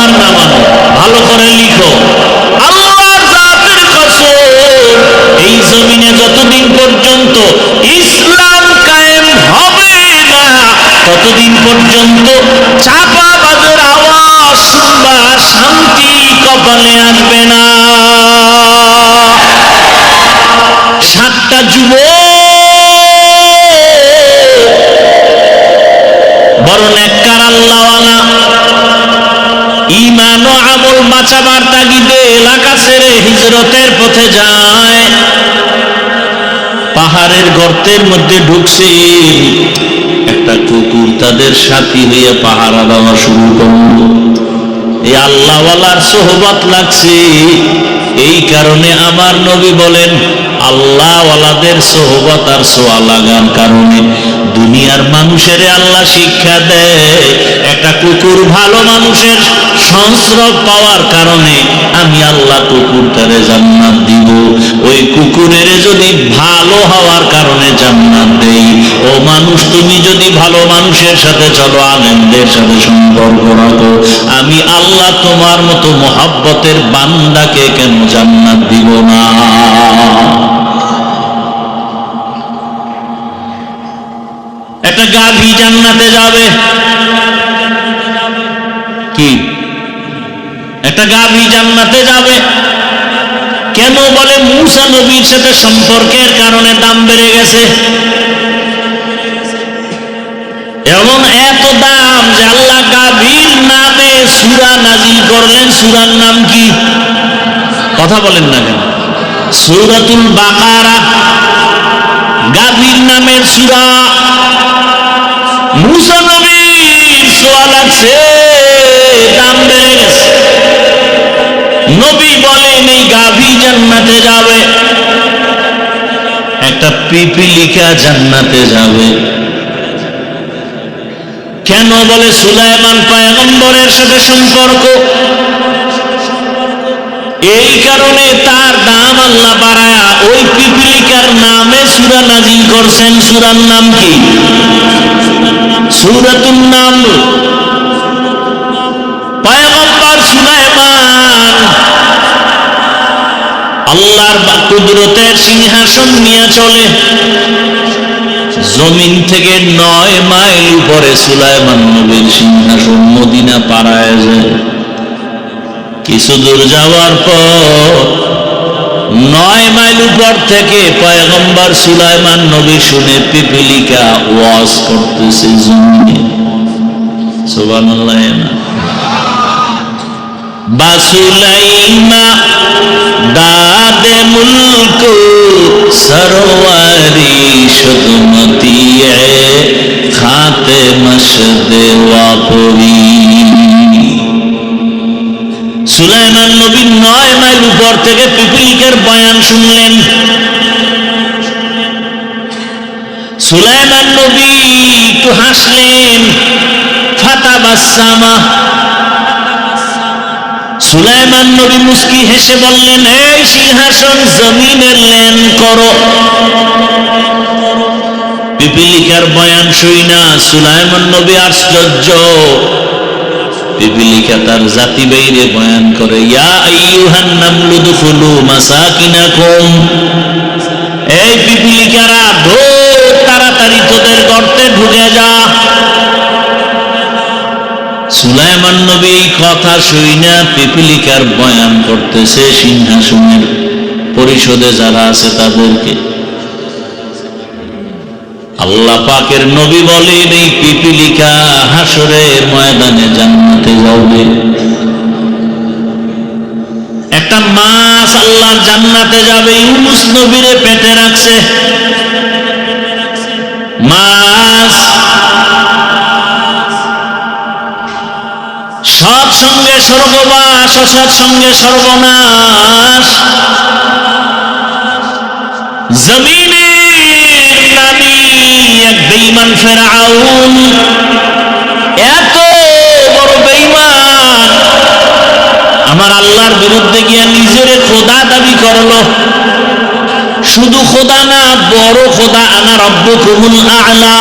আর না মানো, ভালো করে লিখো, আল্লাহর জাতের কসম, এই জমিনে যতদিন পর্যন্ত ইসলাম কায়েম হবে না, ততদিন পর্যন্ত চাপাবাজের আওয়াজ শুনবা, শান্তি কপালে আসবে না। 7টা যুবক বড় নেককার আল্লাহওয়ালা, ঈমান ও আমল বাঁচাবার তাগিদে এলাকা ছেড়ে হিজরতের পথে যায়। পাহাড়ের গর্তের মধ্যে ঢুকছে, একটা কুকুর তাদের সাথী হয়ে পাহারা দেওয়া শুরু করল। এই আল্লাহওয়ালার সোহবত লাগছে, এই কারণে আমার নবী বলেন, আল্লাহওয়ালাদের সোহবত আর সোয়া লাগার কারণে দুনিয়ার মানুষের আল্লাহ শিক্ষা দেয়, একটা কুকুর ভালো মানুষের সংস্রব পাওয়ার কারণে আমি আল্লাহ কুকুরটারে জান্নাত দিব। ওই কুকুরের যদি ভালো হওয়ার কারণে জান্নাত দেই, ও মানুষ তুমি যদি ভালো মানুষের সাথে চলো, আলেমদের সাথে সম্পর্ক রাখো, আমি আল্লাহ তোমার মতো মহব্বতের বান্দাকে কেন জান্নাত দিব না? একটা গাভী জান্নাতে যাবে, কি একটা গাভী জান্নাতে যাবে কেন? বলে মূসা নবীর সাথে সম্পর্কের কারণে দাম বেড়ে গেছে। এমন এত দাম যে আল্লাহ গাভীর নামে সূরা নাজিল করলেন। সূরার নাম কি? কথা বলেন না কেন? সূরাতুল বাকারা, গাভীর নামের সূরা। মূসা নবীর ছোঁয়া লাগছে, দাম বেড়ে গেছে। নবী বলেন এই গাভী জান্নাতে যাবে, একটা পিপিলিকা জান্নাতে যাবে। কেন? বলে সুলাইমান পয়গম্বরের সাথে সম্পর্ক, এই কারণে তার দাম আল্লাহ বাড়ায়া ওই পিপিলিকার নামে সূরা নাজিল করছেন। সূরার নাম কি? সূরাতুন নামল। পয়গম্বর সুলাইমান আল্লাহর কুদরতের সিংহাসন নিয়ে চলে, জমিন থেকে 9 মাইল উপরে সুলাইমান নবীর সিংহাসন মদিনা পাড়ায় যায়। কিছু দূর যাওয়ার পর 9 মাইল উপর থেকে পয়গম্বর সুলাইমান নবী শুনে পিপিলিকা ওয়াজ করতেছে জমিনে। সুবহানাল্লাহ। বাসুলাইমা দাদে মুলক সরওয়ারি শুদমতি খাতে মশদে ওয়াপরি। সুলাইমান নবী 9 মাইল উপর থেকে পিপিলিকার বয়ান শুনলেন। সুলাইমান নবী একটু হাসলেন, ফাতাবাসসামা। সুলাইমান নবী মুস্কি হেসে বললেন, এই সিংহাসন জমিনের লেন করো। পিপিলিকার বয়ান শুইনা সুলাইমান নবী আশ্চর্য। পিপিলিকা তার জাতি বাইরে বয়ান করে, ইয়া আইয়ুহান নামলু দুখুলু মাসাকিনাকুম। এই পিপিলিকারা, ঢোক তাড়াতাড়ি তোদের গর্তে ঢুকে যা। সুলাইমান নবী এই কথা শুইনা পিপিলিকার বয়ান করতেছে সিংহাসনের পরিষদে যারা আছে তাদেরকে। আল্লাহ পাকের নবী বলেন এই পিপিলিকা হাসরের ময়দানে জান্নাতে যাবে। একটা মাছ আল্লাহর জান্নাতে যাবে, ইউনূস নবীরে পেটে রাখছে। মাছ সৎসঙ্গে স্বর্গবাস, অসৎসঙ্গে সর্বনাশ। জমিনে নামি এক বেঈমান ফেরাউন, এত বড় বেঈমান, আমার আল্লাহর বিরুদ্ধে গিয়ে নিজের খোদা দাবি করলো। শুধু খোদা না, বড় খোদা, আনা রব্বুকুমুল আ'লা।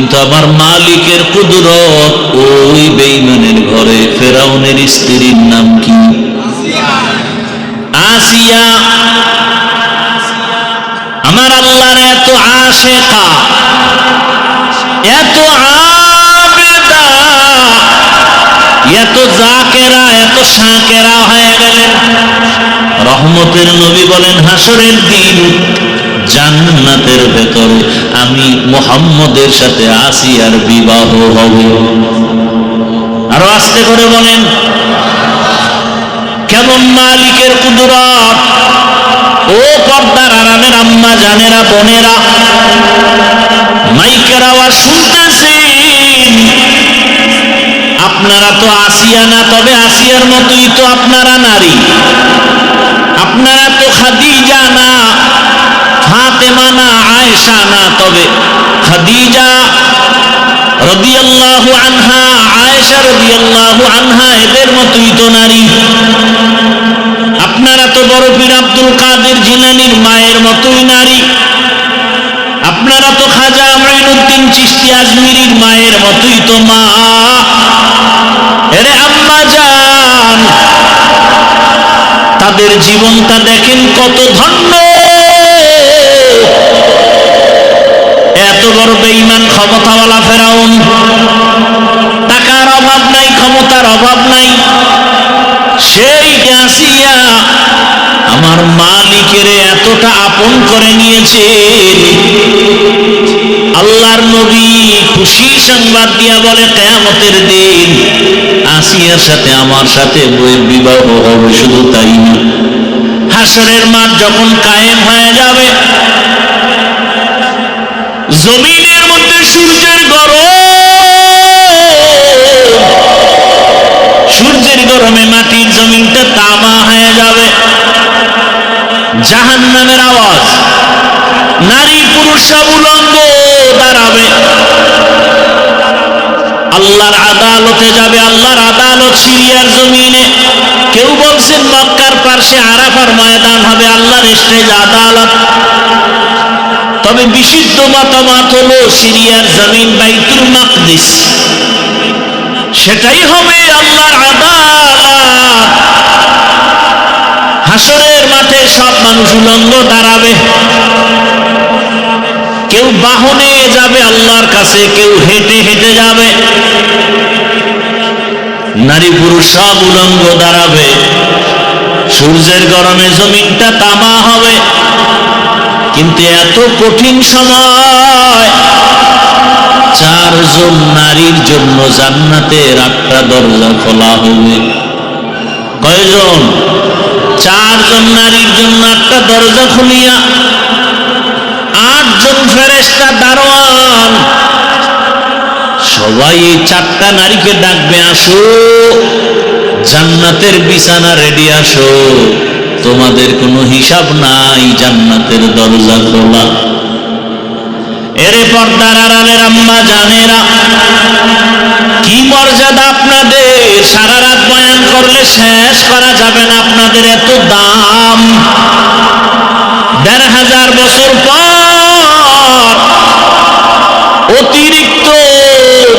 কিন্তু আমার মালিকের কুদরত ওই বেঈমানের ঘরে। ফেরাউনের স্ত্রীর নাম কি? আসিয়া। আমার আল্লাহর এত আশেকা, এত আবেদা, এত জাকেরা, এত শাকেরা হয়ে গেলেন। রহমতের নবী বলেন হাসরের দিন জান্নাতের ভেতরে আমি মুহাম্মদের সাথে আসিয়ার বিবাহ হবে। আরো আস্তে করে বলেন কেমন মালিকের কুদরত। ও পর্দার আড়ালের আম্মা জানেরা, বোনেরা, মাইকের আওয়াজ শুনতেছেন। আপনারা তো আসিয়া না, তবে আসিয়ার মতোই তো আপনারা নারী। আপনারা তো খাদিজা না, ফাতেমা না, আয়েশা না, তবে খাদিজা রাদিয়াল্লাহু আনহা, আয়েশা রাদিয়াল্লাহু আনহা এদের মতোই তো নারী। আপনারা তো বড় পীর আব্দুল কাদের জিলানীর মায়ের মতোই নারী। আপনারা তো খাজা মাইনুদ্দিন চিশতি আজমিরির মায়ের মতোই তো মা। এরে আম্মা জান, তাদের জীবনটা দেখেন কত ধন্য। এত বড় বেঈমান ক্ষমতাওয়ালা ফেরাউন, টাকার অভাব নাই, ক্ষমতার অভাব নাই, সেই আসিয়া আমার মালিকের এতটা আপন করে নিয়েছে। আল্লাহর নবী খুশি সংবাদ দিয়া বলে কিয়ামতের দিন আসিয়ার সাথে আমার সাথে বিবাহ হবে। শুধু তাই না, হাসরের মাঠ যখন কায়েম হয়ে যাবে, জমিনের মধ্যে সূর্যের গরম, সূর্যের গরমে মাটির জমিনটা তামা হয়ে যাবে। জাহান্নামের আওয়াজ, নারী পুরুষ সব উলঙ্গ দাঁড়াবে। আল্লাহর আদালতে যাবে। আল্লাহর আদালত সিরিয়ার জমিনে। কেউ বলছেন মক্কার পাশে আরাফার ময়দান হবে আল্লাহর স্টেজ আদালত। তবে বিশুদ্ধ মতামত হলো সিরিয়ার জমিন বাইতুল মাকদিস, সেটাই হবে আল্লাহর আদালত। হাসরের মাঠে সব মানুষ উলঙ্গ দাঁড়াবে। কেউ বাহনে যাবে আল্লাহর কাছে, কেউ হেঁটে হেঁটে যাবে। নারী পুরুষ সব উলঙ্গ দাঁড়াবে। সূর্যের গরমে জমিনটা তামা হবে। কিন্তু এত কঠিন সময়, চারজন নারীর জন্য জান্নাতের 8টা দরজা খোলা হবে। কয়জন? চারজন নারীর জন্য 8টা দরজা খুলিয়া 8 জন ফেরেশতা দারোয়ান সবাই এই 4টা নারীকে ডাকবে, আসো জান্নাতের বিছানা রেডি, আসো, তোমাদের কোনো হিসাব নাই, জান্নাতের দরজা খোলা। এরে পর্দার আড়ালের আম্মা জানেরা, কি মর্যাদা আপনাদের! সারা রাত বয়ান করলে শেষ করা যাবে না। আপনাদের এত দাম। 1500 বছর পর অতিরিক্ত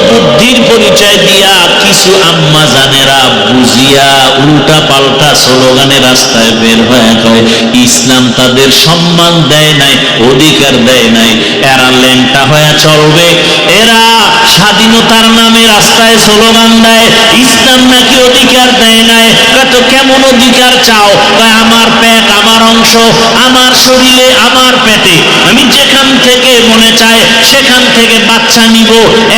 বুদ্ধির পরিচয় দিয়া কিছু আম্মা জানেরা বুঝিয়া উল্টা পাল্টা স্লোগানে রাস্তায় বের হয়ে কয় ইসলাম তাদের সম্মান দেয় নাই, অধিকার দেয় নাই, এরা ল্যাংটা হয়ে চলবে, এরা স্বাধীনতার নামে রাস্তায় স্লোগান দেয়, ইসলাম নাকি অধিকার দেয় নাই। তো কেমন অধিকার চাও? আমার পেট, আমার অংশ, আমার শরীরে, আমার পেটে, আমি যেখান থেকে মনে চায় সেখান থেকে বাচ্চা নিব।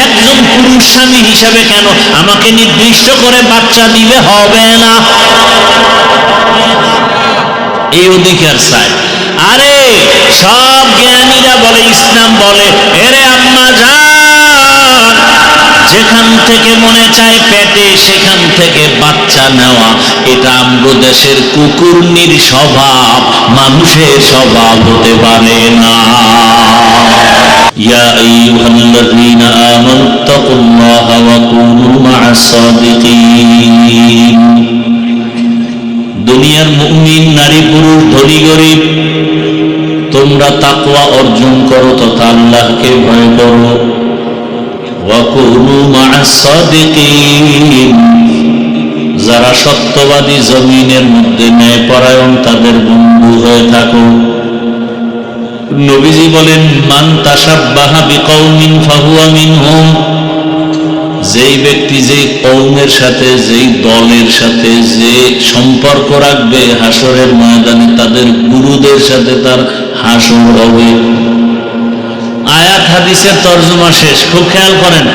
একজন পুরুষ স্বামী হিসাবে কেন আমাকে নির্দিষ্ট করে বাচ্চা দিবে? হবে না। এই অধিকার চায়। আরে সব জ্ঞানীরা বলে, ইসলাম বলে, এরে আম্মা জান, যেখান থেকে মনে চায় পেটে সেখান থেকে বাচ্চা নেওয়া, এটা আমগো দেশের কুকুরনির স্বভাব, মানুষের স্বভাব হতে পারে না। ইয়া আইয়ুহাল্লাযীনা আমানুত্তাকুল্লাহা ওয়া কুনু মা'আস সাদিকিন। দুনিয়ার মুমিন নারী পুরুষ, ধনী গরিব, তোমরা তাকওয়া অর্জন করো তথা আল্লাহকে ভয় করো। ওয়া কুনু মা'আস সাদিকিন, যারা সত্যবাদী জমিনের মধ্যে ন্যায়পরায়ণ তাদের বন্ধু হয়ে থাকো। নবীজি বলেন, মান তাশাব্বাহা বিকওমিন ফাহুয়া মিনহুম, যেই ব্যক্তি যেই কওমের সাথে যেই দলের সাথে যে সম্পর্ক রাখবে, হাসরের ময়দানে তাদের গুরুদের সাথে তার হাসর হবে। আয়াত হাদিসের তরজমা শেষ, খুব খেয়াল করেন।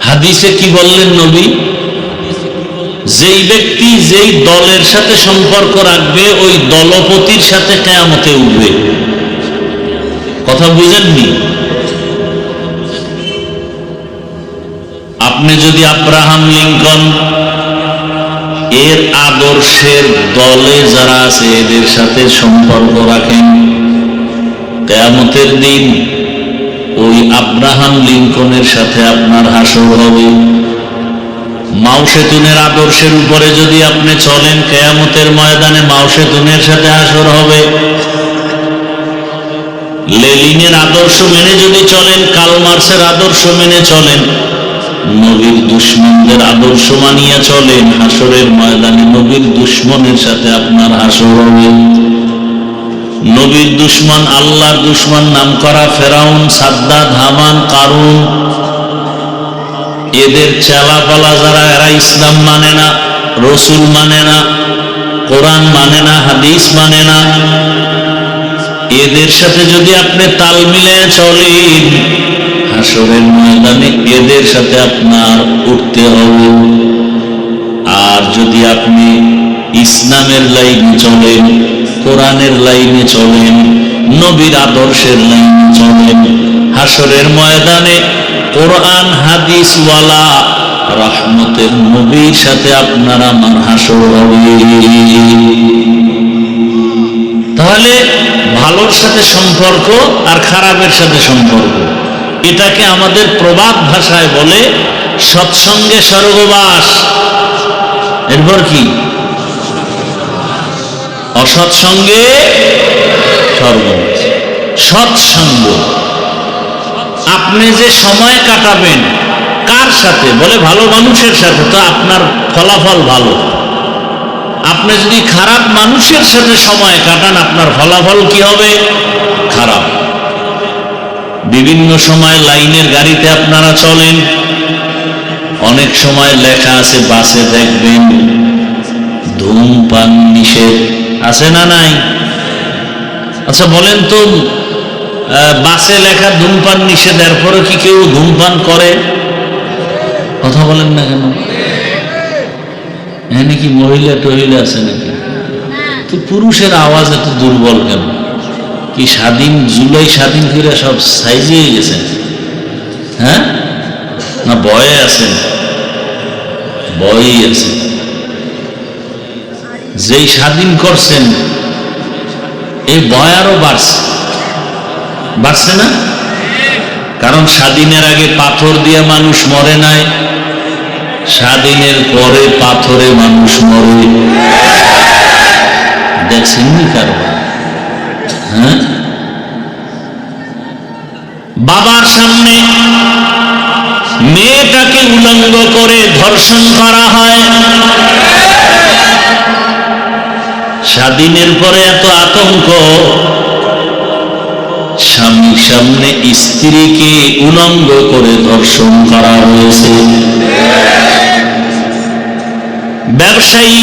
হাদিসে কি বললেন নবী? যেই ব্যক্তি যেই দলের সাথে সম্পর্ক রাখবে ওই দলপতির সাথে কিয়ামতে উঠবে। কথা বুঝেননি? আপনি যদি আব্রাহাম লিঙ্কন এর আদর্শের দলে যারা আছে এদের সাথে সম্পর্ক রাখেন, কিয়ামতের দিন ওই আব্রাহাম লিঙ্কনের সাথে আপনার হাসর হবে। মাও সেতুনের আদর্শের উপরে যদি আপনি চলেন, কিয়ামতের ময়দানে মাও সেতুনের সাথে হাসর হবে। লেনিনের আদর্শ মেনে যদি চলেন, কার্ল মার্ক্সের আদর্শ মেনে চলেন, নবীর দুশমনদের আদর্শ মানিয়া চলেন, হাসরের ময়দানে নবীর দুশমনের সাথে আপনার হাসর হবে। নবীর দুশমন, আল্লাহর দুশমন নাম করা ফেরাউন, সাদ্দাত, হামান, কারুন, এদের চেলাপালা যারা, এরা ইসলাম মানে না, রসুল মানে না, কোরআন মানে না, হাদিস মানে না, এদের সাথে যদি আপনি তাল মিলে চলেন, হাসরের ময়দানে এদের সাথে আপনার উঠতে হবে। আর যদি আপনি ইসলামের লাইনে চলেন, কোরআনের লাইনে চলেন, নবীর আদর্শের লাইনে চলেন, হাসরের ময়দানে কোরআন হাদিস ওয়ালা রহমতের নবীর সাথে আপনার আমার হাসর হবে। তাহলে ভালোর সাথে সম্পর্ক আর খারাপের সাথে সম্পর্ক, এটাকে আমাদের প্রবাদ ভাষায় বলে সৎসঙ্গে স্বর্গবাস। এরপর কি? অসৎসঙ্গে স্বর্গবাস। সৎসঙ্গ, আপনি যে সময় কাটাবেন কার সাথে? বলে ভালো মানুষের সাথে, তো আপনার ফলাফল ভালো। আপনি যদি খারাপ মানুষের সাথে সময় কাটান, আপনার ফলাফল কি হবে? খারাপ। বিভিন্ন সময় লাইনের গাড়িতে আপনারা চলেন, অনেক সময় লেখা আছে বাসে, দেখবেন ধূমপান নিষেধ, আছে না নাই? আচ্ছা বলেন তো, বাসে লেখা ধূমপান নিষেধ, এরপরে কি কেউ ধূমপান করে? কথা বলেন না কেন? এখানে কি মহিলা টহিলা আছে নাকি? তো পুরুষের আওয়াজ এত দুর্বল কেন? কি স্বাধীন, জুলাই স্বাধীন করে সব সাইজিয়ে গেছে? হ্যাঁ, না ভয়ে আছেন? ভয়ই আছে। যেই স্বাধীন করছেন এই ভয় আরো বাড়ছে, বাড়ছে না? কারণ স্বাধীনের আগে পাথর দিয়ে মানুষ মরে নাই, স্বাধীনের পরে পাথরে মানুষ মরে। দেখছেন নি কারো? হ্যাঁ, বাবার সামনে মেয়েটাকে উলঙ্গ করে ধর্ষণ করা হয়। স্বাধীনের পরে এত আতঙ্ক, স্বামীর সামনে স্ত্রীকে উলঙ্গ করে ধর্ষণ করা হয়েছে। ব্যবসায়ী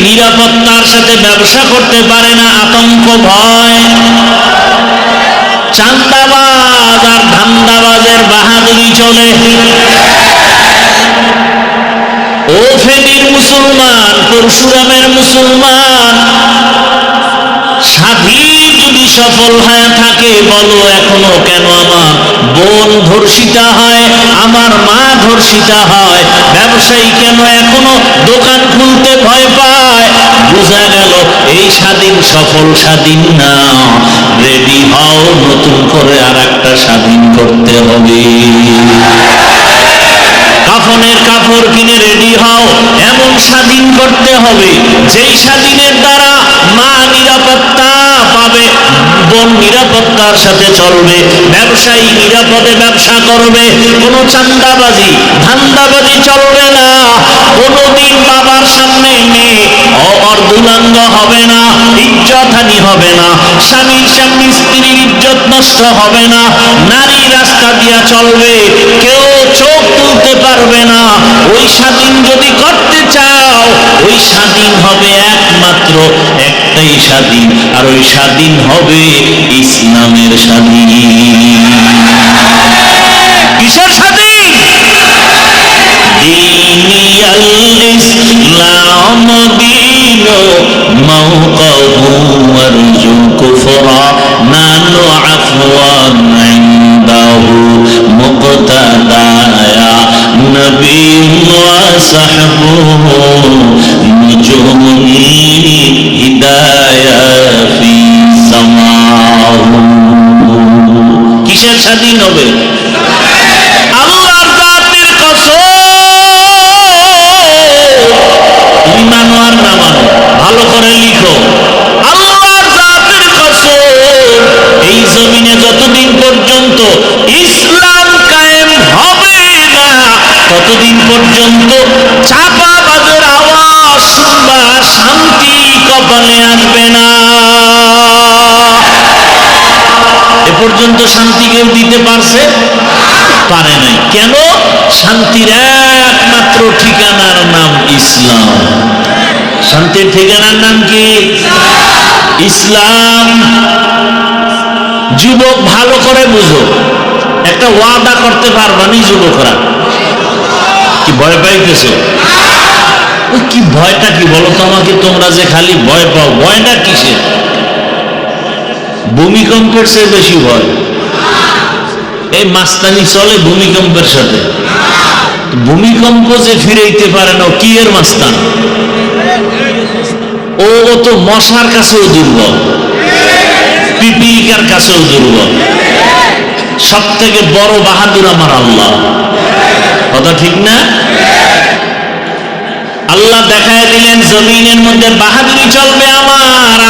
নিরাপত্তার সাথে ব্যবসা করতে পারে না, আতঙ্ক ভয়। চান্দাবাজ আর ধান্দাবাজের বাহাদুরি চলে। ও ফেনীর মুসলমান, পরশুরামের মুসলমান, স্বাধীন যদি সফল হয়ে থাকে, বলো এখনো কেন আমার বোন ধর্ষিতা হয়, আমার মা ধর্ষিতা হয়? ব্যবসায়ী কেন এখনো দোকান খুলতে ভয় পায়? বোঝা গেল এই স্বাধীন সফল স্বাধীন না। রেডি হও, নতুন করে আর একটা স্বাধীন করতে হবে। কাফনের কাপড় কিনে রেডি হও, এমন স্বাধীন করতে হবে যেই স্বাধীনের দ্বারা মা নিরাপত্তা পাবে, বোন নিরাপত্তার সাথে চলবে, ব্যবসায়ী নিরাপদে ব্যবসা করবে, কোনো চান্দাবাজি ধান্দাবাজি চলবে না, কোনোদিন বাবার সামনে মেয়ে অর্ধুলাঙ্গ হবে না, ইজ্জতহানি হবে না, স্বামীর সামনে স্ত্রীর ইজ্জত নষ্ট হবে না, নারী রাস্তা দিয়া চলবে, কেউ চোখ তুলতে পারবে না। ওই স্বাধীন যদি করতে চাও, ওই স্বাধীন হবে একমাত্র একটাই স্বাধীন, আর ওই স্বাধীন হবে ইসলামের স্বাধীন। কিসের স্বাধীন? দীনিয়াল ইসলাম দীনু মাওকাহু ওয়ারজু কুফরা নানু আফওয়ান ইনদাহু মুকতাদায়া নবী ওয়া সাহবুহু নুজুমুল হিদায়া ফি সামাহু। কিসের স্বাধীন হবে? আল্লাহর জাতের কসম, তুমি মানো আর না মানো, ভালো করে লিখো, আল্লাহর জাতের কসম, এই জমিনে যতদিন পর্যন্ত ইসলাম কায়েম হবে না, ততদিন পর্যন্ত চাপাবাজের আওয়াজ শুনবা, শান্তি কপালে আসবে না। এ পর্যন্ত শান্তি কেউ দিতে পারছে? পারে নাই। কেন? শান্তির একমাত্র ঠিকানার নাম ইসলাম। শান্তির ঠিকানার নাম কি? ইসলাম। যুবক ভালো করে বুঝো, একটা ওয়াদা করতে পারবা নি যুবকরা? কি ভয় পাইতেছো? কি ভয়টা কি বলো তো আমাকে, তোমরা যে খালি ভয় পাও, ভয়টা কিসে? ভূমিকম্পের চেয়ে বেশি ভয়। এই মাস্তানি চলে ভূমিকম্পের সাথে। ভূমিকম্প যে ফিরাইতে পারে না, কি এর মাস্তান? ও তো মশার কাছেও দুর্বল, পিপিলিকার কাছেও দুর্বল। সব থেকে বড় বাহাদুর আমার আল্লাহ। কথা ঠিক না? আল্লাহ দেখায় দিলেন জমিনের মধ্যে বাহাদুরি চলবে আমার,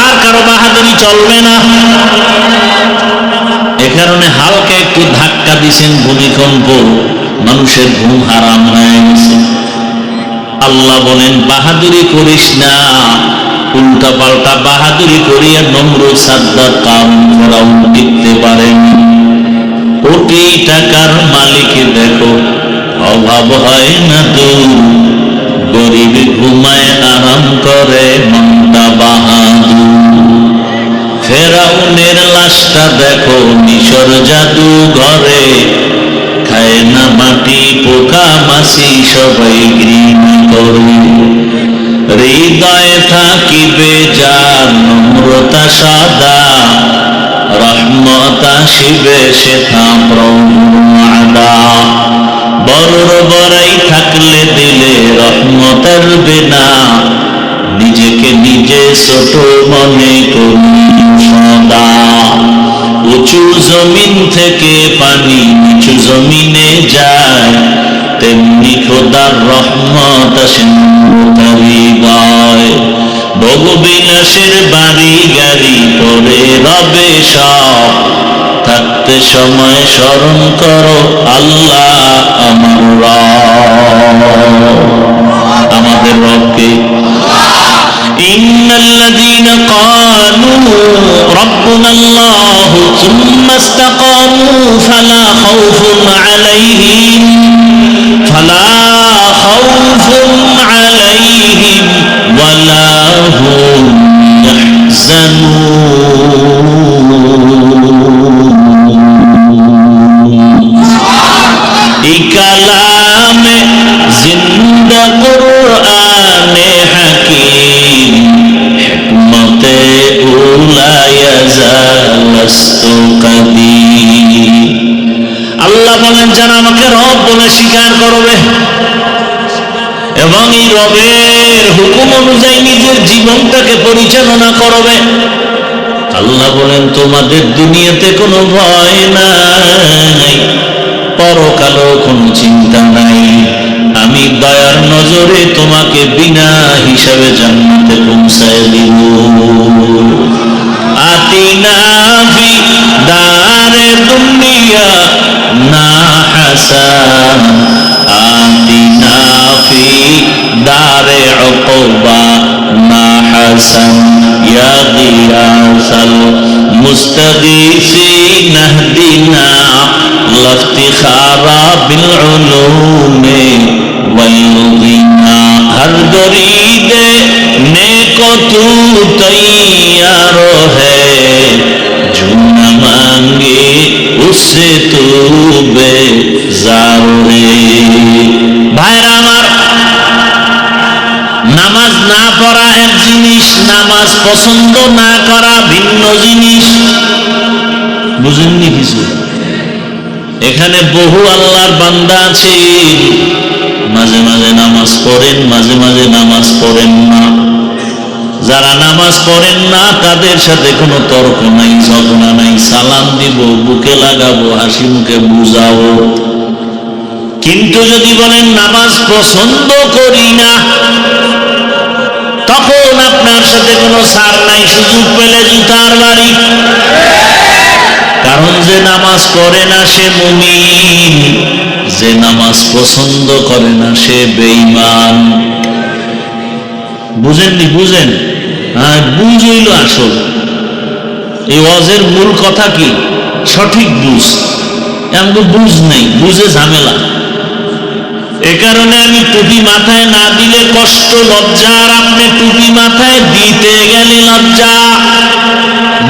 আর কারো বাহাদুরি চলবে না। এ কারণে হালকা একটু ধাক্কা দিছেন ভূমিকম্প, মানুষের ঘুম হারাম হয়ে গেছে। আল্লাহ বলেন বাহাদুরি করিস না, উল্টা পাল্টা বাহাদুরি করিয়া নমরুদ সাদ্দাত কারুন ফিরআউন টিকতে পারেন। কোটি টাকার মালিক দেখো, অভাব হয় না দূর, গরিব ঘুমায় আরাম করে মনটা বাহাদুর। ফেরাউনের লাশটা দেখো মিশর জাদু ঘরে, খায় না মাটি পোকা মাছি সবাই ঘৃণা করে। হৃদয়ে থাকিবে যার নম্রতা সাদা, রহমত আসিবে সেথা প্রমাদা। বড় বড়াই থাকলে দিলে রহমতের বিনা, নিজেকে নিজে ছোট মনে করি সদা। উঁচু জমিন থেকে পানি নিচু জমিনে যায়, তেমনি খোদার রহমত আসেন তারি গায়। ভোগবিলাসের বাড়ি গাড়ি পরে রবে সব, থাকতে সময় স্মরণ করো আল্লাহ আমার রব। আমাদের রবকে ইন্নাল্লাযীনা ক্বালু রাব্বুনাল্লাহু সুম্মা ইসতাকামু ফালা খাউফুন আলাইহিম ওয়ালা হুম ইয়াহজানুন। এই কালামে জিন্দা কুরআনে হাকীম, হিকমতে উলা ইয়াজালাস্তু কাদীম। আল্লাহ বলেন যারা আমাকে রব বলে স্বীকার করবে এবং এই রবের হুকুম অনুযায়ী নিজের জীবনটাকে পরিচালনা করবে, আল্লাহ বলেন তোমাদের দুনিয়াতে কোনো ভয় নাই, পরকালেও কোনো চিন্তা নাই। আমি দয়ার নজরে তোমাকে বিনা হিসাবে জান্নাতে পৌঁছায় দিব। আতিনা দুনিয়া না হাসান আতিনা ফি দারে উকবা না হাসান ইয়া গিয়াসাল মুস্তাগীসিন ইহদিনা লাফতিখারা বিল উলুমে ওয়াইদিনা হর গরিদে নেকো তু তৈয়ার হ্যায় जो न मांगे उससे तू बेजार है। ভাইরা আমার, নামাজ না পড়া এক জিনিস, নামাজ পছন্দ না করা ভিন্ন জিনিস। বুঝেননি কিছু? এখানে বহু আল্লাহর বান্দা আছে, মাঝে মাঝে নামাজ পড়েন, মাঝে মাঝে নামাজ পড়েন না। যারা নামাজ পড়েন না তাদের সাথে কোনো তর্ক নাই, ঝগড়া নাই, সালাম দিব, বুকে লাগাবো, হাসি মুখে বুঝাবো। কিন্তু যদি বলেন নামাজ পছন্দ করি না, তখন আপনার সাথে কোনো ছাড় নাই, সুযোগ পেলে জুতার বাড়ি। কারণ যে নামাজ পড়ে না সে মুমিন, যে নামাজ পছন্দ করে না সে বেঈমান। বুঝেননি? বুঝেন? হ্যাঁ, বুঝইল আসল। এই ওয়াজের মূল কথা কি? সঠিক বুঝ। এমন বুঝ নেই, বুঝে ঝামেলা। এ কারণে আমি টুপি মাথায় না দিলে কষ্ট, লজ্জা, আর আপনি টুপি মাথায় দিতে গেলে লজ্জা।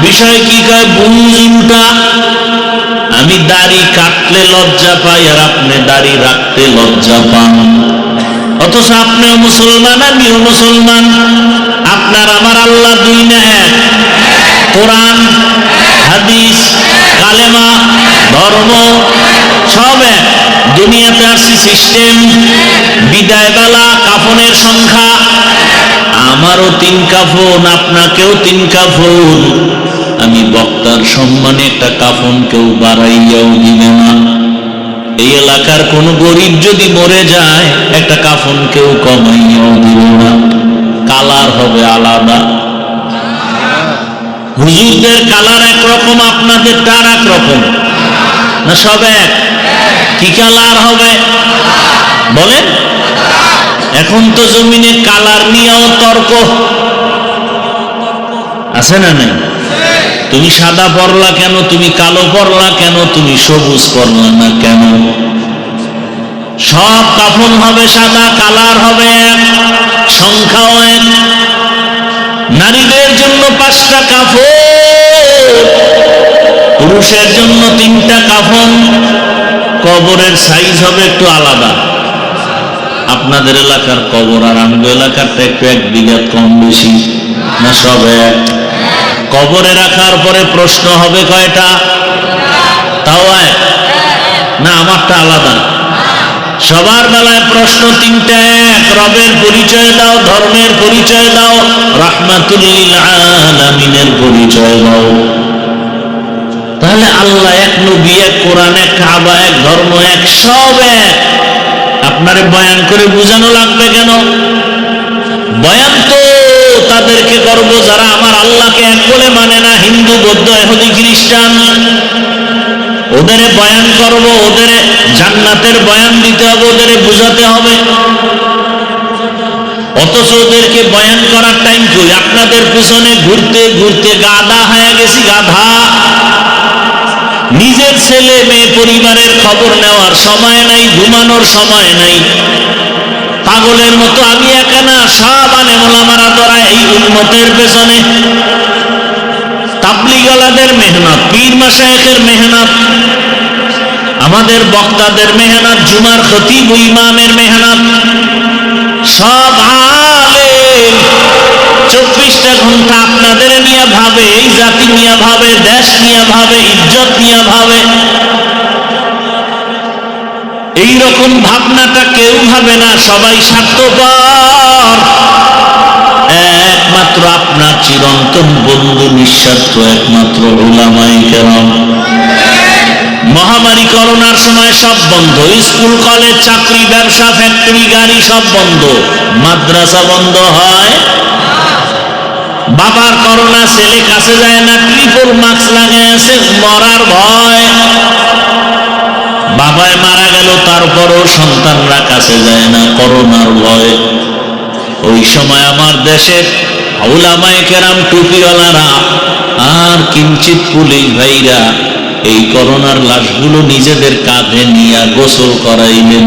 বিষয় কি কয়? বুঝ উল্টা। আমি দাড়ি কাটলে লজ্জা পাই, আর আপনি দাড়ি রাখতে লজ্জা পান। অথচ আপনিও মুসলমান, আমিও মুসলমান। আপনার আমার আল্লাহ দুই না এক? কোরআন, হাদিস, কালেমা, ধর্ম সব এক। দুনিয়াতে আসছি সিস্টেম, বিদায় বেলা, কাফনের সংখ্যা। আমারও 3 কাফন, আপনাকেও 3 কাফন। আমি বক্তার সম্মানে একটা কাফন কেউ বাড়াইয়াও দিবে না। এই এলাকার কোন গরিব যদি মরে যায় একটা কাফন কেউ কমাইয়াও দিবে না। কালার হবে আলাদা। হুজুরদের কালার একরকম, আপনাদের তার একরকম না? সব এক? কি কালার হবে বলেন? এখন তো জমিনে কালার নিয়েও তর্ক আছে না নাই? তুমি সাদা পরলা কেন, তুমি কালো পরলা কেন, তুমি সবুজ পরলা না কেন? সব কাফন হবে সাদা, কালার হবে এক, সংখ্যাও এক। নারীদের জন্য 5টা কাফন, পুরুষের জন্য 3টা কাফন। কবরের সাইজ হবে একটু আলাদা। আপনাদের এলাকার কবর আর আমাদের এলাকারটা একটু 1 বিঘা কম বেশি না? সব এক। কবরে রাখার পরে প্রশ্ন হবে কয়টা? তাও এক না? আমারটা আলাদা। সবার বেলায় প্রশ্ন 3টা এক। রবের পরিচয় দাও, ধর্মের পরিচয় দাও, রাহমাতুল লিল আলামিনের পরিচয় দাও। তাহলে আল্লাহ এক, নবী এক, কোরআন এক, কাবা এক, ধর্ম এক, সব এক। আপনারে বয়ান করে বুঝানো লাগবে কেন? বয়ান তো তাদেরকে করব যারা আমার আল্লাহকে এক বলে মানে না, হিন্দু, বৌদ্ধ, ইহুদি, খ্রিস্টান। ওদের বয়ান করব, ওদের জান্নাতের বয়ান দিতে হবে, ওদের বুঝাতে হবে। অথচ ওদেরকে বয়ান করার টাইম কই? আপনাদের পিছনে ঘুরতে ঘুরতে গাধা হয়ে গেছি, গাধা। নিজের ছেলে মেয়ে পরিবারের খবর নেওয়ার সময় নাই, ঘুমানোর সময় নাই। পাগলের মতো আমি একা না, সব আলেম ওলামারা দৌড়ায় এই উম্মতের পেছনে। তাবলীগওয়ালাদের মেহনত, পীর মাশায়েখের মেহনত, আমাদের বক্তাদের মেহনত, জুমার খতিব ও ইমামের মেহনত, সব আলেম 24টা ঘন্টা আপনাদের নিয়ে ভাবে, এই জাতি নিয়ে ভাবে, দেশ নিয়ে ভাবে, ইজ্জত নিয়ে ভাবে। এইরকম ভাবনাটা কেউ ভাবে না, সবাই স্বার্থপর। একমাত্র আপনার চিরন্তন বন্ধু, নিঃস্বার্থ, একমাত্র উলামায়ে কেরাম। মহামারী করোনার সময় সব বন্ধ, স্কুল, কলেজ, চাকরি, ব্যবসা, ফ্যাক্টরি, গাড়ি সব বন্ধ, মাদ্রাসা বন্ধ হয়। বাবার করোনা, ছেলে কাছে যায় না, ট্রিপল মাস্ক লাগায় আছে, মরার ভয়। বাবায় মারা গেল, তারপরও সন্তানরা কাছে যায় না করোনার ভয়। ওই সময় আমার দেশের উলামায়ে কেরাম, টুপিওয়ালারা আর কিঞ্চিত পুলিশ ভাইরা এই করোনার লাশগুলো নিজেদের কাঁধে নিয়ে গোসল করাইলেন,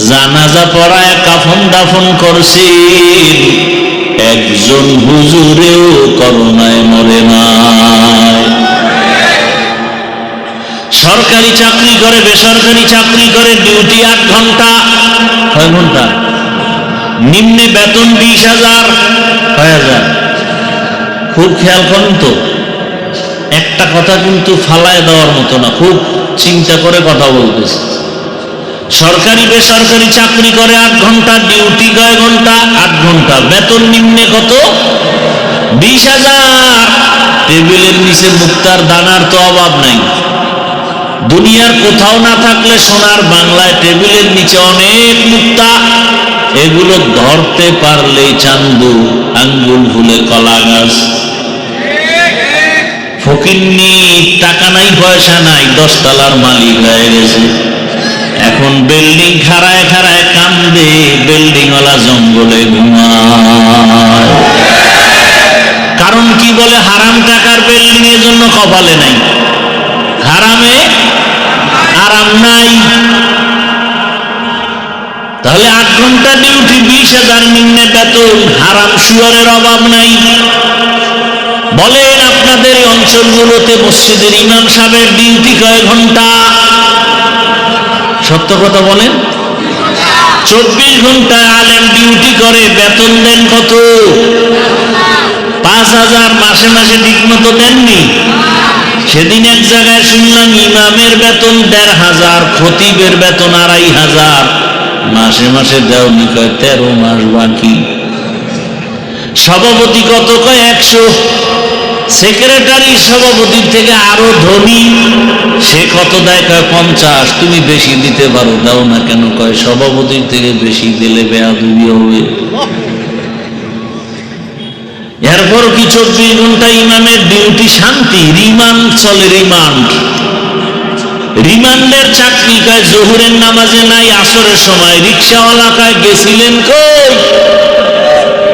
জানাজা পড়ায় কাফন দাফন করছেন। একজন হুজুরেও করোনায় মরে নাই। সরকারি চাকরি করে, বেসরকারি চাকরি করে, ডিউটি 8 ঘন্টা। 6 ঘন্টা, নিম্নে বেতন 20,000। খুব খেয়াল করেন তো, একটা কথা কিন্তু ফালায় দেওয়ার মতো না, খুব চিন্তা করে কথা বলতেছে। সরকারি বেসরকারি চাকরি করে 8 ঘন্টা, ডিউটি কয় ঘন্টা? 8 ঘন্টা, বেতন নিম্নে কত? 20,000। টেবিলের নিচে মুক্তার দানার তো অভাব নাই। দুনিয়ার কোথাও না থাকলে সোনার বাংলায় টেবিলের নিচে অনেক মুক্তা, এগুলো ধরতে পারলেই চান্দু, আঙ্গুল ফুলে কলা গাছ। ফকিন্নি, টাকা নাই পয়সা নাই, 10 তলার মালিক হয়ে গেছে। এখন বিল্ডিং খাড়ায় খাড়ায় কান্দে, বিল্ডিংওয়ালা জঙ্গলে ঘুমায়। কারণ কি বলে? হারাম টাকার বিল্ডিং এর জন্য কপালে নাই, হারামে আরাম নাই। তাহলে 8 ঘন্টা ডিউটি, 20,000 নিম্নে বেতন, হারাম শুয়ারের অভাব নাই। বলেন আপনাদের এই অঞ্চলগুলোতে মসজিদের ইমাম সাহেবের ডিউটি কয় ঘন্টা? সত্য কথা বলেন। 24 ঘন্টায় আলেম ডিউটি করে, বেতন দেন কত? 5,000। মাসে মাসে ঠিক মতো দেননি। সেদিন এক জায়গায় শুনলাম ইমামের বেতন 1,500, খতিবের বেতন 2,500। মাসে মাসে দেওনি, কয় 13 মাস বাকি। সভাপতি কত? কয় 100। সেক্রেটারি সভাপতির থেকে আরো ধনী, সে কত দেয়? কয় 50। তুমি বেশি দিতে পারো, দাও না কেন? কয় সভাপতির থেকে বেশি দিলে বেয়াদবি হবে। এরপর কি 24 ঘন্টা ইমামের ডিউটি? শান্তি, রিমান্ড চলে, রিমান্ড। রিমান্ডের চাকরি। কয় জোহরের নামাজে নাই, আসরের সময়। রিক্সাওয়ালা কয় গেছিলেন কই?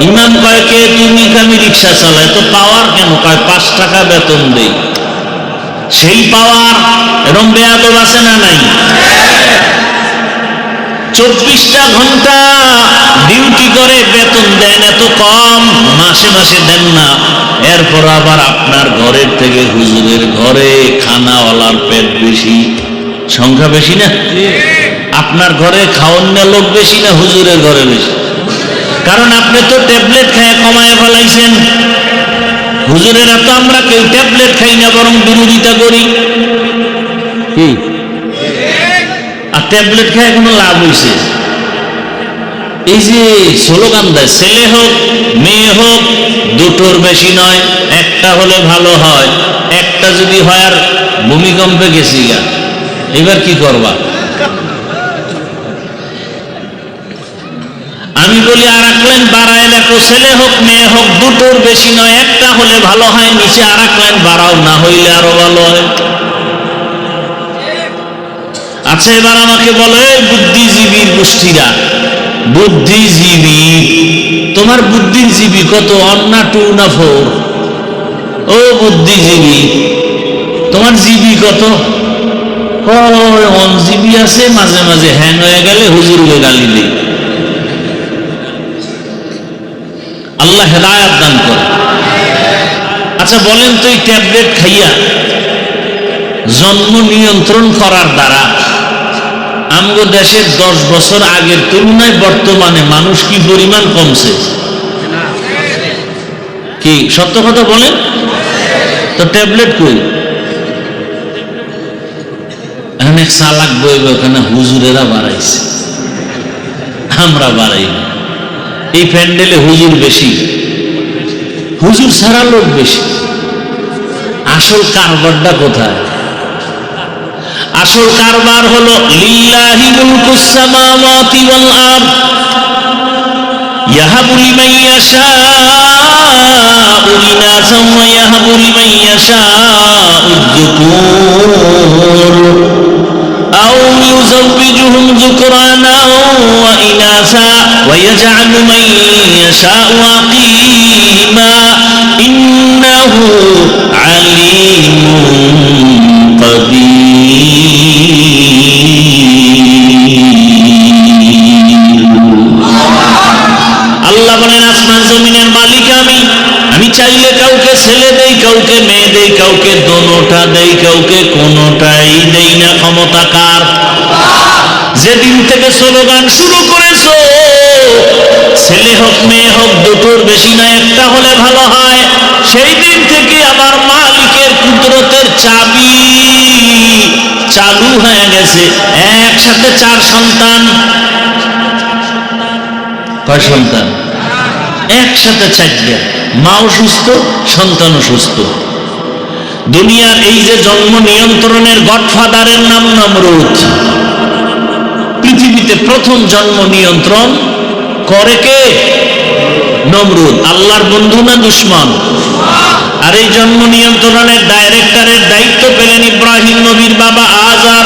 ইমাম কয় কে তুমি? আমি রিক্সা চালাই। তো পাওয়ার কেন? কয় 5 টাকা বেতন দেই। সেই পাওয়ার। এরকম বেয়াদব আছে না নাই? 24টা ঘন্টা ডিউটি করে, বেতন দেন এত কম, মাসে মাসে দেন না। এরপর আবার আপনার ঘরের থেকে হুজুরের ঘরে খানাওয়ালার পেট বেশি, সংখ্যা বেশি না? আপনার ঘরে খাওয়ানো লোক বেশি না হুজুরের ঘরে বেশি? কারণ আপনি তো ট্যাবলেট খেয়ে কমায় ফেলাইছেন। হুজুরেরা তো আমরা কেউ ট্যাবলেট খাই না, বরং বিরোধিতা করি। কি আর ট্যাবলেট খেয়ে কোনো লাভ হয়েছে? এই যে স্লোগান দেয়, ছেলে হোক মেয়ে হোক, দুটোর বেশি নয়, একটা হলে ভালো হয়। একটা যদি হয় আর ভূমিকম্পে গেছি গা, এবার কি করবা? আমি বলি আর এক লাইন বাড়ায় লেখো, ছেলে হোক মেয়ে হোক, দুটোর বেশি নয়, একটা হলে ভালো হয়। নিচে আর এক লাইন বাড়াও, না হইলে আরো ভালো হয়। আচ্ছা, এবার আমাকে বলো, বুদ্ধিজীবীর গোষ্ঠীরা, বুদ্ধিজীবী, তোমার বুদ্ধির জীবী কত? 1 না 2 না 4? ও বুদ্ধিজীবী, তোমার জিবি কত? 1 জিবি আছে, মাঝে মাঝে হ্যাং হয়ে গেলে হুজুরকে গালি দিই। আল্লাহ হেদায়েত দান করে। আচ্ছা বলেন তো, এই ট্যাবলেট খাইয়া জন্ম নিয়ন্ত্রণ করার দ্বারা আমগো দেশের 10 বছর আগের তুলনায় বর্তমানে মানুষ কি পরিমাণ কমছে? কি সত্য কথা বলেন তো? ট্যাবলেট কই? এখানে চালাক বইব, ওখানে হুজুরেরা বাড়াইছে, আমরা বাড়াই। এই প্যান্ডেলে হুজুর বেশি, হুজুর ছাড়া লোক বেশি। আসল কারবারটা কোথায়? আসল কারবার হলো লিল্লাহি মুলকুস সামাওয়াতি ওয়াল আরদ ইয়াহাবু লিমান ইয়াশাউ ইনাসান ওয়া ইয়াহাবু লিমান ইয়াশাউ যুকুর। আও ইউযাওবিজুহুম যুকরানা ওয়া ইনাসা ওয়া ইয়াজআলু মান ইয়াশাউ আকিমা ইন্নাহু আলিমুন আল্লাহ বলেন আসমান জমিনের মালিক আমি চাইলে কাউকে ছেলে দেই, কাউকে মেয়ে দেই, কাউকে দোনোটা দেই, কাউকে কোনোটাই দেই না। ক্ষমতা কার? যেদিন থেকে স্লোগান শুরু করেছো ছেলে হোক মেয়ে হোক দুটোর বেশি না, একটা হলে ভালো হয়, সেই দিন থেকে আমার মালিকের কুদরতের চাবি চালু হয়ে গেছে। একসাথে 4 সন্তান। কয় সন্তান? একসাথে 4টা। মাও সুস্থ, সন্তানও সুস্থ। দুনিয়ার এই যে জন্ম নিয়ন্ত্রণের গডফাদারের নাম নমরুদ। পৃথিবীতে প্রথম জন্ম নিয়ন্ত্রণ করে কে? নমরুদ। আল্লাহর বন্ধু না দুশমন? আর এই জন্ম নিয়ন্ত্রণের ডাইরেক্টরের দায়িত্ব পেলেন ইব্রাহিম নবীর বাবা আজার।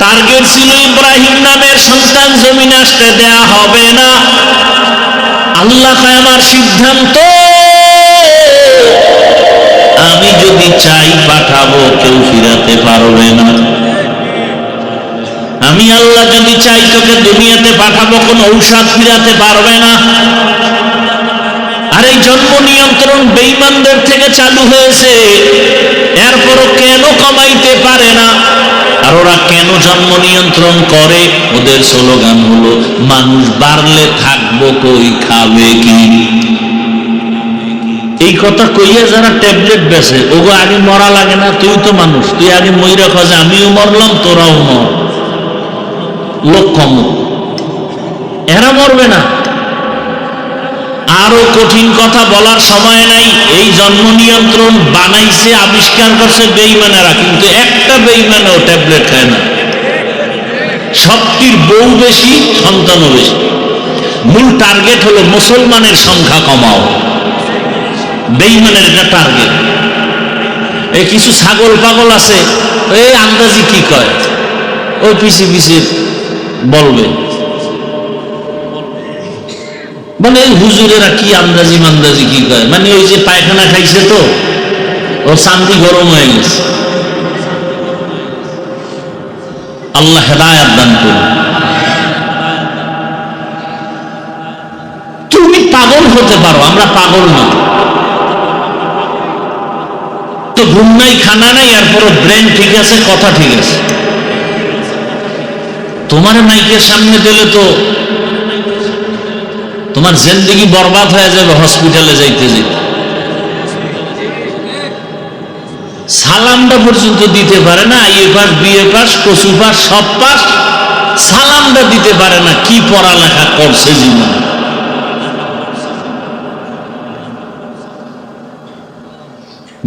টার্গেট ছিল ইব্রাহিম নামের সন্তান জমিনে আসতে দেয়া হবে না। আল্লাহ কয় আমার সিদ্ধান্ত, আমি যদি চাই পাঠাবো, কেউ ফিরাতে পারবে না। আমি আল্লাহ যদি চাই তোকে দুনিয়াতে পাঠাবো, কোন ঔষধ ফিরাতে পারবে না। আর এই জন্ম নিয়ন্ত্রণ বেঈমানদের থেকে চালু হয়েছে, এরপরও কেন কমাইতে পারে না? আর ওরা কেন জন্ম নিয়ন্ত্রণ করে? ওদের স্লোগান হলো মানুষ বাড়লে থাকবো কই, খাবে কি। এই কথা কইয়া যারা ট্যাবলেট বেছে, ওগো আগে মরা লাগে না? তুই তো মানুষ, তুই আগে মইরা খোঁজ, আমিও মরলাম তোরাও মর, লোক কম। এরা মরবে না। আরো কঠিন কথা বলার সময় নাই। এই জন্ম নিয়ন্ত্রণ বানাইছে, আবিষ্কার করছে বেঈমানেরা, কিন্তু একটা বেঈমানও ট্যাবলেট খায় না। সবটির বউ বেশি, সন্তানও বেশি। মূল টার্গেট হলো মুসলমানের সংখ্যা কমাও। বেঈমানের এটা টার্গেট। এই কিছু ছাগল পাগল আছে, এই আন্দাজি কি কয়, ওই পিছিয়ে পিছিয়ে বলবে, মানে এই হুজুরেরা কি আন্দাজি মান্দাজি কি কয়, মানে ওই যে পায়খানা খাইছে তো ওর চান্দি গরম হয়ে গেছে। আল্লাহ হেদায়েত দান করুন। তুমি পাগল হতে পারো, আমরা পাগল না। তো ঘুম নাই, খানা নাই, এরপরও ব্রেন ঠিক আছে, কথা ঠিক আছে। তোমার মাইকের সামনে দিলে তো তোমার জিন্দেগি বরবাদ হয়ে যাবে হসপিটালে যাইতে যেতে। সালামটা পর্যন্ত দিতে পারে না, আইএ পাস, বিএ পাস, কচু পাস, সব পাস, সালামটা দিতে পারে না। কি পড়ালেখা করছে জীবন।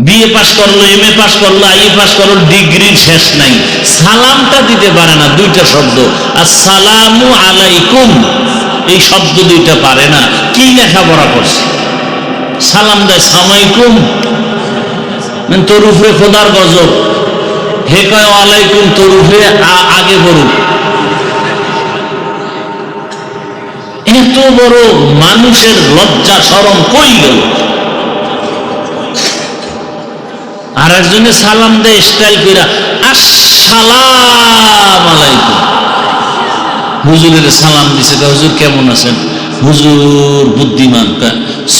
বিএ পাস করলো, এমএ পাস করলো, আইএ পাস করলো, ডিগ্রির শেষ নাই, সালামটা দিতে পারে না। 2টা শব্দ, আসসালামু আলাইকুম, এই শব্দ 2টা পারে না। কি লেখাপড়া করছে? সালাম দেয় সালামাইকুম, তোর উপরে খোদার গজব। হে কয় ওয়ালাইকুম, তোর উপরে আগে বলুক। এত বড় মানুষের লজ্জা শরম কই গেল? আর একজনে সালাম দেয় স্টাইল কইরা, আসসালাম আলাইকুম। হুজুরের সালাম দিছে, হুজুর কেমন আছেন? হুজুর বুদ্ধিমান,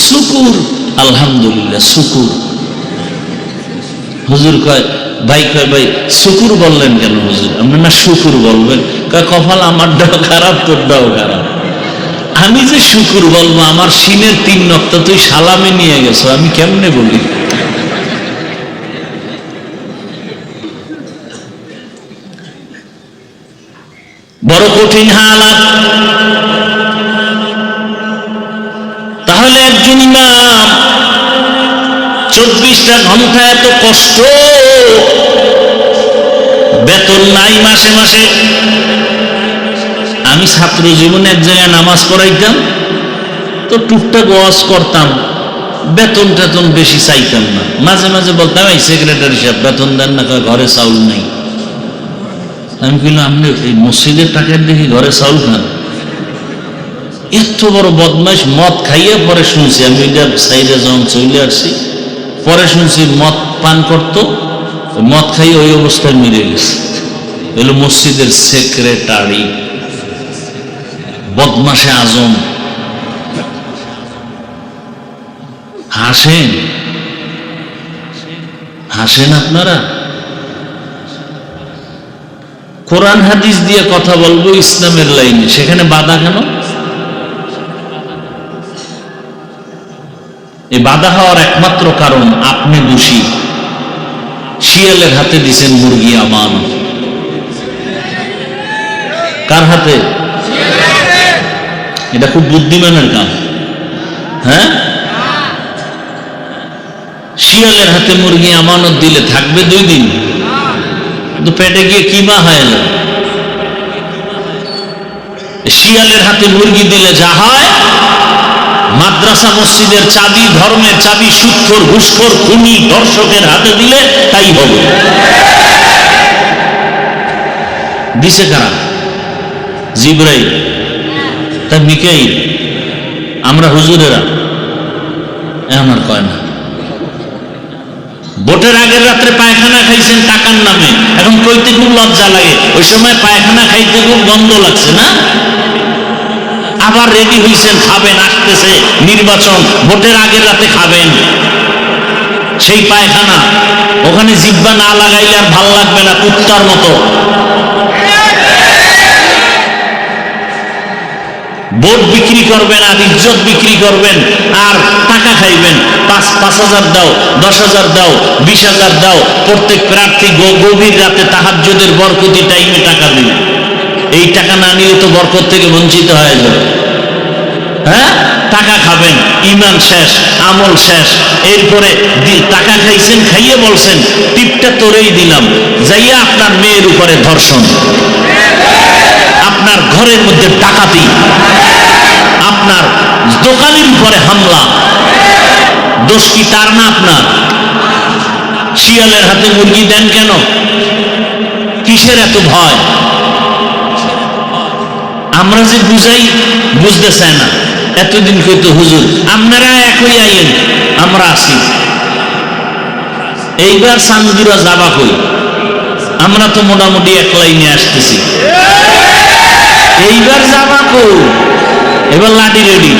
শুকুর আলহামদুলিল্লাহ শুকুর। হুজুর কয় ভাই, কয় ভাই শুকুর বললেন কেন হুজুর? আপনি না শুকুর বলবেন। কয় কপাল আমারটাও খারাপ, তোরটাও খারাপ। আমি যে শুকুর বলবো, আমার সিনের 3 নক্তা তুই সালামে নিয়ে গেছো, আমি কেমনে বলি? বড় কঠিন হালাত। তাহলে একজন ইমাম 24টা ঘন্টা এত কষ্ট, বেতন নাই মাসে মাসে। আমি ছাত্র জীবনে এক জায়গায় নামাজ পড়াইতাম, তো টুকটাক ওয়াজ করতাম, বেতন টেতন বেশি চাইতাম না, মাঝে মাঝে বলতাম এই সেক্রেটারি সাহেব বেতন দেন না, ঘরে চাউল নেই। আমি বললাম আপনি এই মসজিদের টাকার দেখি ঘরে চাউল খান? এত বড় বদমাইশ। মদ খাইয়ে পরে শুনছি, আমি সাইডে যখন চলে আসছি পরে শুনছি মদ পান করতো, মদ খাইয়ে ওই অবস্থায় মেরে গেছে। এলো মসজিদের সেক্রেটারি, বদমাশে আজম। হাসেন হাসেন আপনারা। কোরআন হাদিস দিয়ে কথা বলবো ইসলামের লাইনে, সেখানে বাধা কেন? এই বাধা হওয়ার একমাত্র কারণ আপনি দোষী। শিয়ালের হাতে দিছেন মুরগি আমান। কার হাতে? এটা খুব বুদ্ধিমানের কাম। হ্যাঁ, শিয়ালের হাতে মুরগি আমানত দিলে থাকবে 2 দিন, কিন্তু পেটে গিয়ে কিমা হয়ে গেল। শিয়ালের হাতে মুরগি দিলে যা হয়, মাদ্রাসা মসজিদের চাবি, ধর্মের চাবি সুৎখোর, ঘুষখোর, খুনি, দর্শকের হাতে দিলে তাই হবে। দিছে কারা? জিবরাইল, তা মিকাইল, আমরা হুজুরেরা। এখন আর কয় না। ভোটের আগের রাত্রে পায়খানা খাইছেন টাকার নামে, এখন কইতে খুব লজ্জা লাগে। ওই সময় পায়খানা খাইতে খুব গন্ধ লাগছে না? আবার রেডি হইছেন, খাবেন, আসতেছে নির্বাচন, ভোটের আগের রাতে খাবেন সেই পায়খানা। ওখানে জিহ্বা না লাগাইলে আর ভাল লাগবে না, কুত্তার মতো। ভোট বিক্রি করবেন আর ইজ্জত বিক্রি করবেন আর টাকা খাইবেন। 5,000 দাও, 10,000 দাও, 20,000 দাও। প্রত্যেক প্রার্থী গভীর রাতে তাহাজ্জুদের বরকতি টাইমে টাকা দিন। এই টাকা না নিলে তো বরকত থেকে বঞ্চিত হয়ে যাবে। হ্যাঁ, টাকা খাবেন, ইমান শেষ, আমল শেষ। এরপরে টাকা খাইছেন, খাইয়ে বলছেন টিপটা তোরেই দিলাম, যাইয়া আপনার মেয়ের উপরে ধর্ষণ, আপনার ঘরের মধ্যে ডাকাতি, আপনার দোকানের উপরে হামলা। দোষ কি তার না আপনার? শিয়ালের হাতে মুরগি দেন কেন? কিসের এত ভয়? আমরা যে বুঝাই, বুঝতে চায় না। এতদিন কইতো হুজুর আপনারা একই আইন, আমরা আসি। এইবার সান্দুরা যাবা কই? আমরা তো মোটামুটি এক লাইনে আসতেছি। এইবার যাবা কই? এবার লাঠি রেডি।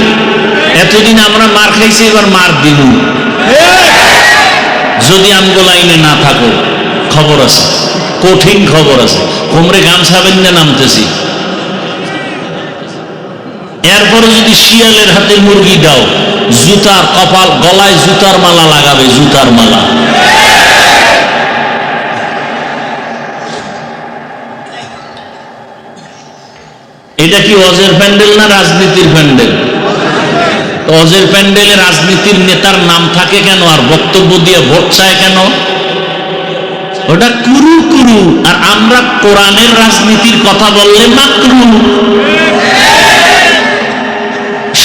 এতদিন আমরা মার খাইছি, এবার মার দিব। যদি আমগো লাইনে না থাকো, খবর আছে, কঠিন খবর আছে। কোমরে গামছা বেঁধে নামতেছি। এরপরে যদি শিয়ালের হাতে মুরগি দাও, জুতার কপাল, গলায় জুতার মালা লাগাবে, জুতার মালা। এটা কি অজের প্যান্ডেল না রাজনীতির প্যান্ডেল? অজের প্যান্ডেলে রাজনীতির নেতার নাম থাকে কেন, আর বক্তব্য দিয়ে ভোট চায় কেন? ওটা কুরু কুরু। আর আমরা কোরআনের রাজনীতির কথা বললে মাকরু।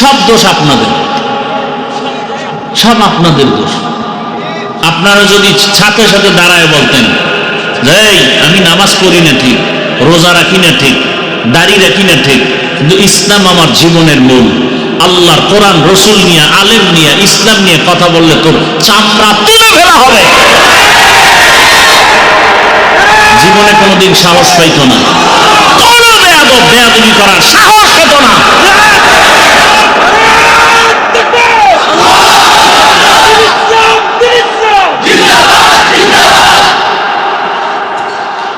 সব দোষ আপনাদের, সব আপনাদের দোষ। আপনারা যদি সাথে সাথে দাঁড়ায় বলতেন যে আমি নামাজ পড়ি না ঠিক, রোজা রাখি না ঠিক, দাড়ি রাখি না ঠিক, কিন্তু ইসলাম আমার জীবনের মূল। আল্লাহর কোরআন, রসুল নিয়ে, আলেম নিয়ে, ইসলাম নিয়ে কথা বললে তোর চামড়া তুলে ফেলা হবে। জীবনে কোনোদিন সাহস পাইত না, কোনো বেয়াদব বেয়াদবি করার সাহস পেত না।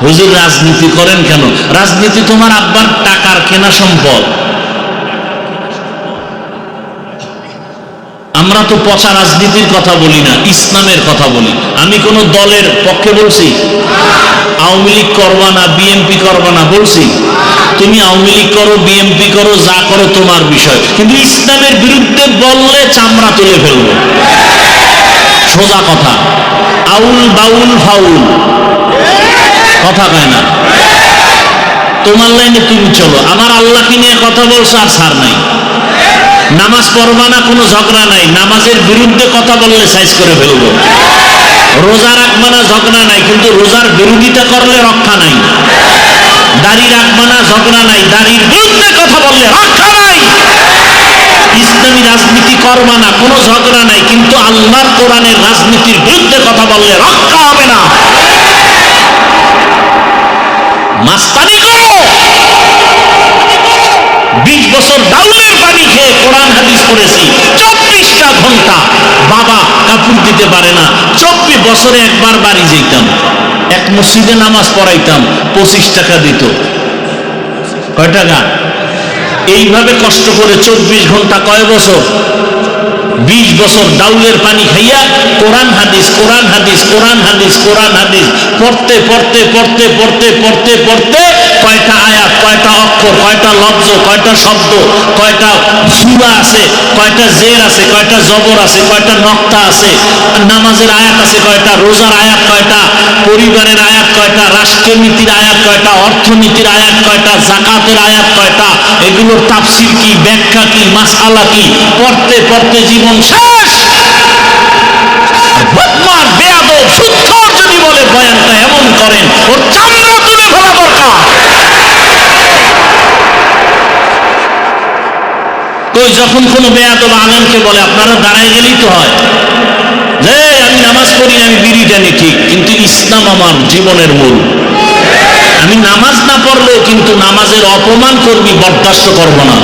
হুজুর রাজনীতি করেন কেন? রাজনীতি তোমার আব্বার টাকার কেনা সম্পদ। আমরা তো পচা রাজনীতির কথা বলি না, ইসলামের কথা বলি। আমি কোন দলের পক্ষে বলছি? আওয়ামী লীগ করবা না, বিএনপি করবা না বলছি? তুমি আওয়ামী লীগ করো, বিএনপি করো, যা করো তোমার বিষয়, কিন্তু ইসলামের বিরুদ্ধে বললে চামড়া তুলে ফেলবো। সোজা কথা। আউল বাউল ফাউল কথা কয় না। তোমার লাইনে তুমি চলো, আমার আল্লাহকে নিয়ে কথা বলছো আর ছাড় নাই। নামাজ পড়বা না, কোনো ঝগড়া নাই, নামাজের বিরুদ্ধে কথা বললে সাইজ করে ফেলবো। রোজা রাখবা না, ঝগড়া নাই, কিন্তু রোজার বিরোধিতা করলে রক্ষা নাই। দাড়ি রাখবা না, ঝগড়া নাই, দাড়ির বিরুদ্ধে কথা বললে রক্ষা নাই। ইসলামী রাজনীতি করবা না, কোনো ঝগড়া নাই, কিন্তু আল্লাহর কোরআনের রাজনীতির বিরুদ্ধে কথা বললে রক্ষা হবে না। মাস্তানি করো, 20 বছর ডাউলের পানি খেয়ে কোরআন হাদিস পড়েছি, 24টা ঘন্টা। বাবা কাপড় দিতে পারে না, 24 বছরে একবার বাড়ি যেতাম, এক মসজিদে নামাজ পড়াইতাম, 25 টাকা দিত। কয় টাকা? এইভাবে কষ্ট করে 24 ঘন্টা, কয় বছর? 20 বছর ডাউলের পানি খাইয়া কোরআন হাদিস, কোরআন হাদিস, কোরআন হাদিস, কোরআন হাদিস পড়তে পড়তে পড়তে পড়তে পড়তে পড়তে কয়টা আয়াত, কয়টা অক্ষর, কয়টা লফজ, কয়টা শব্দ, কয়টা সূরা আছে, কয়টা জের আছে, কয়টা জবর আছে, কয়টা নক্তা আছে, নামাজের আয়াত আছে কয়টা, রোজার আয়াত কয়টা, পরিবারের আয়াত কয়টা, রাষ্ট্রনীতির আয়াত কয়টা, অর্থনীতির আয়াত কয়টা, যাকাতের আয়াত কয়টা, এগুলোর তাফসীর কি, ব্যাখ্যা কি, মাসআলা কি, পড়তে পড়তে জীবন শেষ। বদমাশ, বেয়াদব, সুৎখোর যদি বলে বয়ানটা এমন করেন, ওর চামড়া তুলে ফেলা দরকার। কই যখন কোনো বেয়াদব আলেমকে বলে আপনারা দাঁড়ায় গেলেই তো হয়, যে আমি নামাজ পড়ি, আমি বিড়ি টানি, ঠিক, কিন্তু ইসলাম আমার জীবনের মূল। আমি নামাজ না পড়লেও কিন্তু নামাজের অপমান করবি, বরদাস্ত করব না।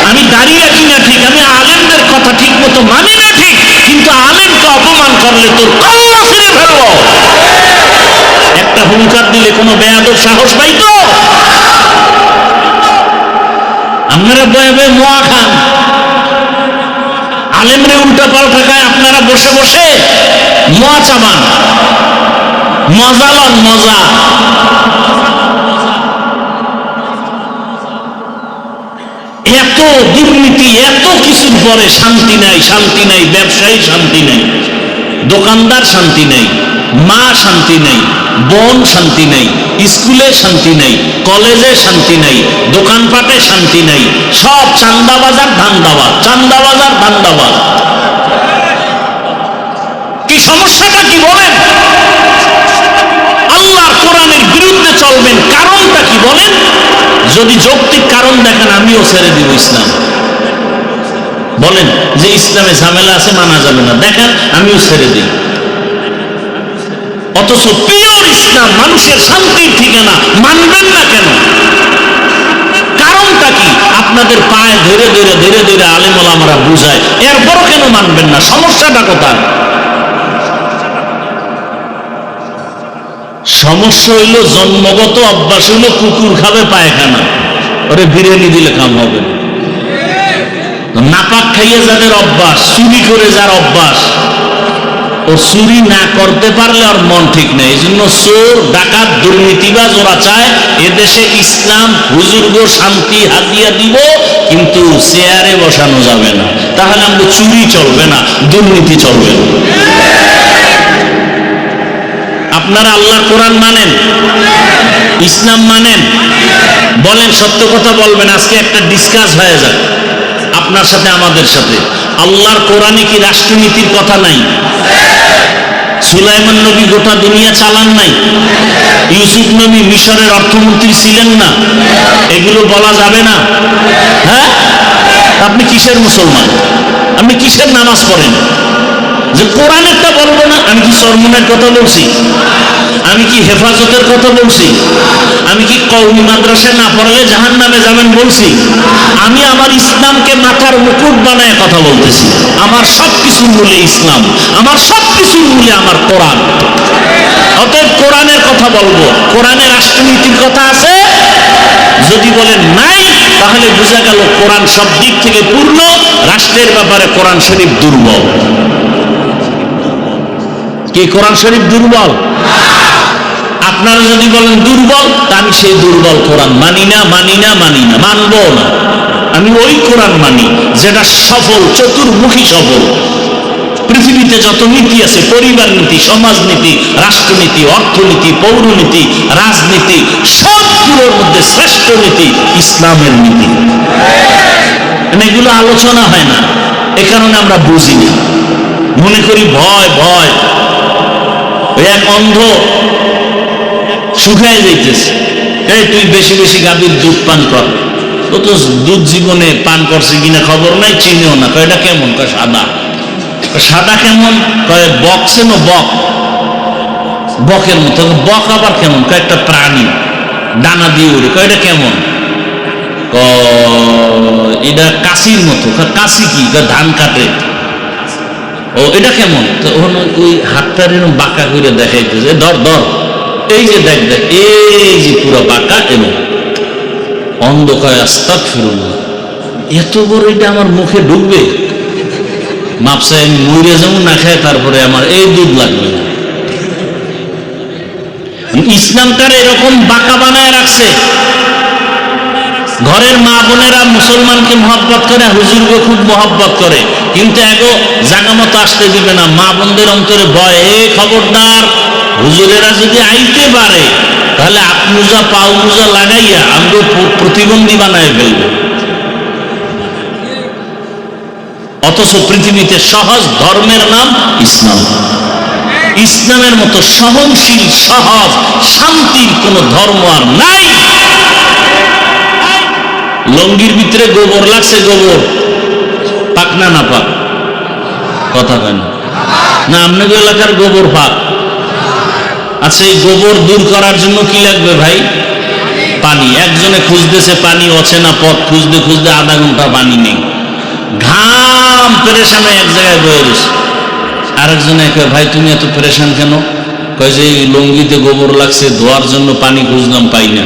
আমি দাঁড়িয়ে রাখি না, ঠিক, আমি আলেমদের কথা ঠিক মতো মানি না, ঠিক, কিন্তু আলেমকে অপমান করলে তোর কল্লা ছিঁড়ে ফেলবো। একটা হুঙ্কার দিলে কোনো বেয়াদব সাহস পাইতো? আপনারা বয়ে বয়ে মোয়া খান, আলেমরে উল্টা পাল্টা খায়, আপনারা বসে বসে মোয়া চাবান, মজা লন, মজা। এত দুর্নীতি, এত কিছুর পরে শান্তি নাই, শান্তি নাই, ব্যবসায়ী শান্তি নাই, দোকানদার শান্তি নাই, মা শান্তি নাই, বোন শান্তি নাই, স্কুলে শান্তি নাই, কলেজে শান্তি নাই, দোকানপাটে শান্তি নাই, সব চান্দাবাজার ধান্দাবাজ, চান্দাবাজার ধান্দাবাজ। কি সমস্যাটা কি বলেন? আল্লাহর কোরআনের বিরুদ্ধে চলবেন, কারণটা কি বলেন? যদি যৌক্তিক কারণ দেখেন, আমিও ছেড়ে দিব ইসলাম। বলেন যে ইসলামে ঝামেলা আছে, মানা যাবে না, দেখেন আমিও ছেড়ে দিই। অথচ পিওর ইসলাম, মানুষের শান্তির ঠিকানা, মানবেন না কেন? কারণটা কি? আপনাদের পায়ে ধরে ধরে ধরে ধরে আলেম ওলামারা বুঝায়, এরপরও কেন মানবেন না? সমস্যাটা কোথায়? সমস্যা হইল জন্মগত অভ্যাস, হইল কুকুর খাবে পায়খানা, ওরে বিরিয়ানি দিলে কাম হবে। নাপাক খাইয়ে যাদের অভ্যাস, চুরি করে যার অভ্যাস, ও চুরি না করতে পারলে আর মন ঠিক নেই। এই জন্য চোর, ডাকাত, দুর্নীতিবাজ ওরা চায় এদেশে ইসলাম, হুজুর্গ শান্তি হাতিয়া দিব, কিন্তু চেয়ারে বসানো যাবে না, তাহলে আমাদের চুরি চলবে না, দুর্নীতি চলবে না। আপনারা আল্লাহর কোরআন মানেন, ইসলাম মানেন? বলেন, সত্য কথা বলবেন। আজকে একটা ডিসকাস হয়ে যাক আপনার সাথে, আমাদের সাথে। আল্লাহর কোরআনে কি রাষ্ট্রনীতির কথা নাই? সুলাইমান নবী গোটা দুনিয়া চালান নাই? ইউসুফ নবী মিশরের অর্থমন্ত্রী ছিলেন না? এগুলো বলা যাবে না? হ্যাঁ, আপনি কিসের মুসলমান? আপনি কিসের নামাজ পড়েন যে কোরআনেরটা বলবো না? আমি কি সরমনের কথা বলছি? আমি কি হেফাজতের কথা বলছি? আমি কি কওমি মাদ্রাসায় না পড়লে জাহান্নামে যাবেন বলছি? আমি আমার ইসলামকে মাথার মুকুট বানায় কথা বলতেছি। আমার সবকিছুর মূলে ইসলাম, আমার সবকিছুর মূলে আমার কোরআন। অতএব কোরআনের কথা বলবো। কোরআনে রাষ্ট্রনীতির কথা আছে? যদি বলেন নাই, তাহলে বোঝা গেল কোরআন সব দিক থেকে পূর্ণ, রাষ্ট্রের ব্যাপারে কোরআন শরীফ দুর্বল। কি কোরআন শরীফ দুর্বল? আপনারা যদি বলেন দুর্বল, তা আমি সেই দুর্বল কোরআন মানি না, মানি না, মানি না, মানবো না। আমি ওই কোরআন মানি যেটা সফল, চতুর্মুখী সফল। পৃথিবীতে যত নীতি আছে, পরিবার নীতি, সমাজনীতি, রাষ্ট্রনীতি, অর্থনীতি, পৌরনীতি, রাজনীতি, সবগুলোর মধ্যে শ্রেষ্ঠ নীতি ইসলামের নীতি। এগুলো আলোচনা হয় না, এ কারণে আমরা বুঝি না, মনে করি ভয় ভয়। ওই এক অন্ধ শুকায় যাইতেছে, এই তুই বেশি বেশি গাভীর দুধ পান কর। ও তো দুধ জীবনে পান করছে কিনা খবর নাই, চিনেও না। কয় এটা কেমন? কয় সাদা। সাদা কেমন? কয় বক, চেনো বক? বকের মতো। বক আবার কেমন? কয় একটা প্রাণী, ডানা দিয়ে উড়ে। কয় এটা কেমন? এটা কাশির মতো। কাশি কি? ধান কাটে। ও এটা কেমন? ওই হাতটা এরকম বাঁকা করে দেখাইতেছে, ধর ধর, এই যে দেখ দেখ, এই যে পুরো বাঁকা। এবং অন্ধকার আস্তাগফিরুল্লাহ, এত বড় এটা আমার মুখে ঢুকবে? মাপসায় আমি মরে যেমন না খায়, তারপরে আমার এই দুধ লাগবে না। ইসলামটার এরকম বাঁকা বানায় রাখছে। ঘরের মা বোনেরা মুসলমানকে মহব্বত করে, হুজুরকে খুব মহব্বত করে, কিন্তু এগো জায়গা মতো আসতে দিবে না। মা বোনদের অন্তরে ভয়, এ খবরদার, হুজুরেরা যদি আইতে পারে তাহলে হাত মোজা পাও মোজা লাগাইয়া আমাকে প্রতিবন্ধী বানায় ফেলবে। অথচ পৃথিবীতে সহজ ধর্মের নাম ইসলাম। ইসলামের মতো সহনশীল, সহজ, শান্তির কোন ধর্ম আর নাই। লঙ্গির ভিতরে গোবর লাগছে, গোবর পাক না না পাক? কথা কেন না? আপনাদের এলাকার গোবর পাক? আচ্ছা, এই গোবর দূর করার জন্য কি লাগবে ভাই? পানি। একজনে খুঁজতেছে পানি, অচেনা পথ খুঁজতে খুঁজতে আধা ঘন্টা পানি নেই, ঘাম পেরেশানে এক জায়গায় বয়ে রয়েছে। আরেকজনে কয়, ভাই তুমি এত পেরেশান কেন? কয় যে এই লঙ্গিতে গোবর লাগছে, ধোয়ার জন্য পানি খুঁজলাম, পাই না।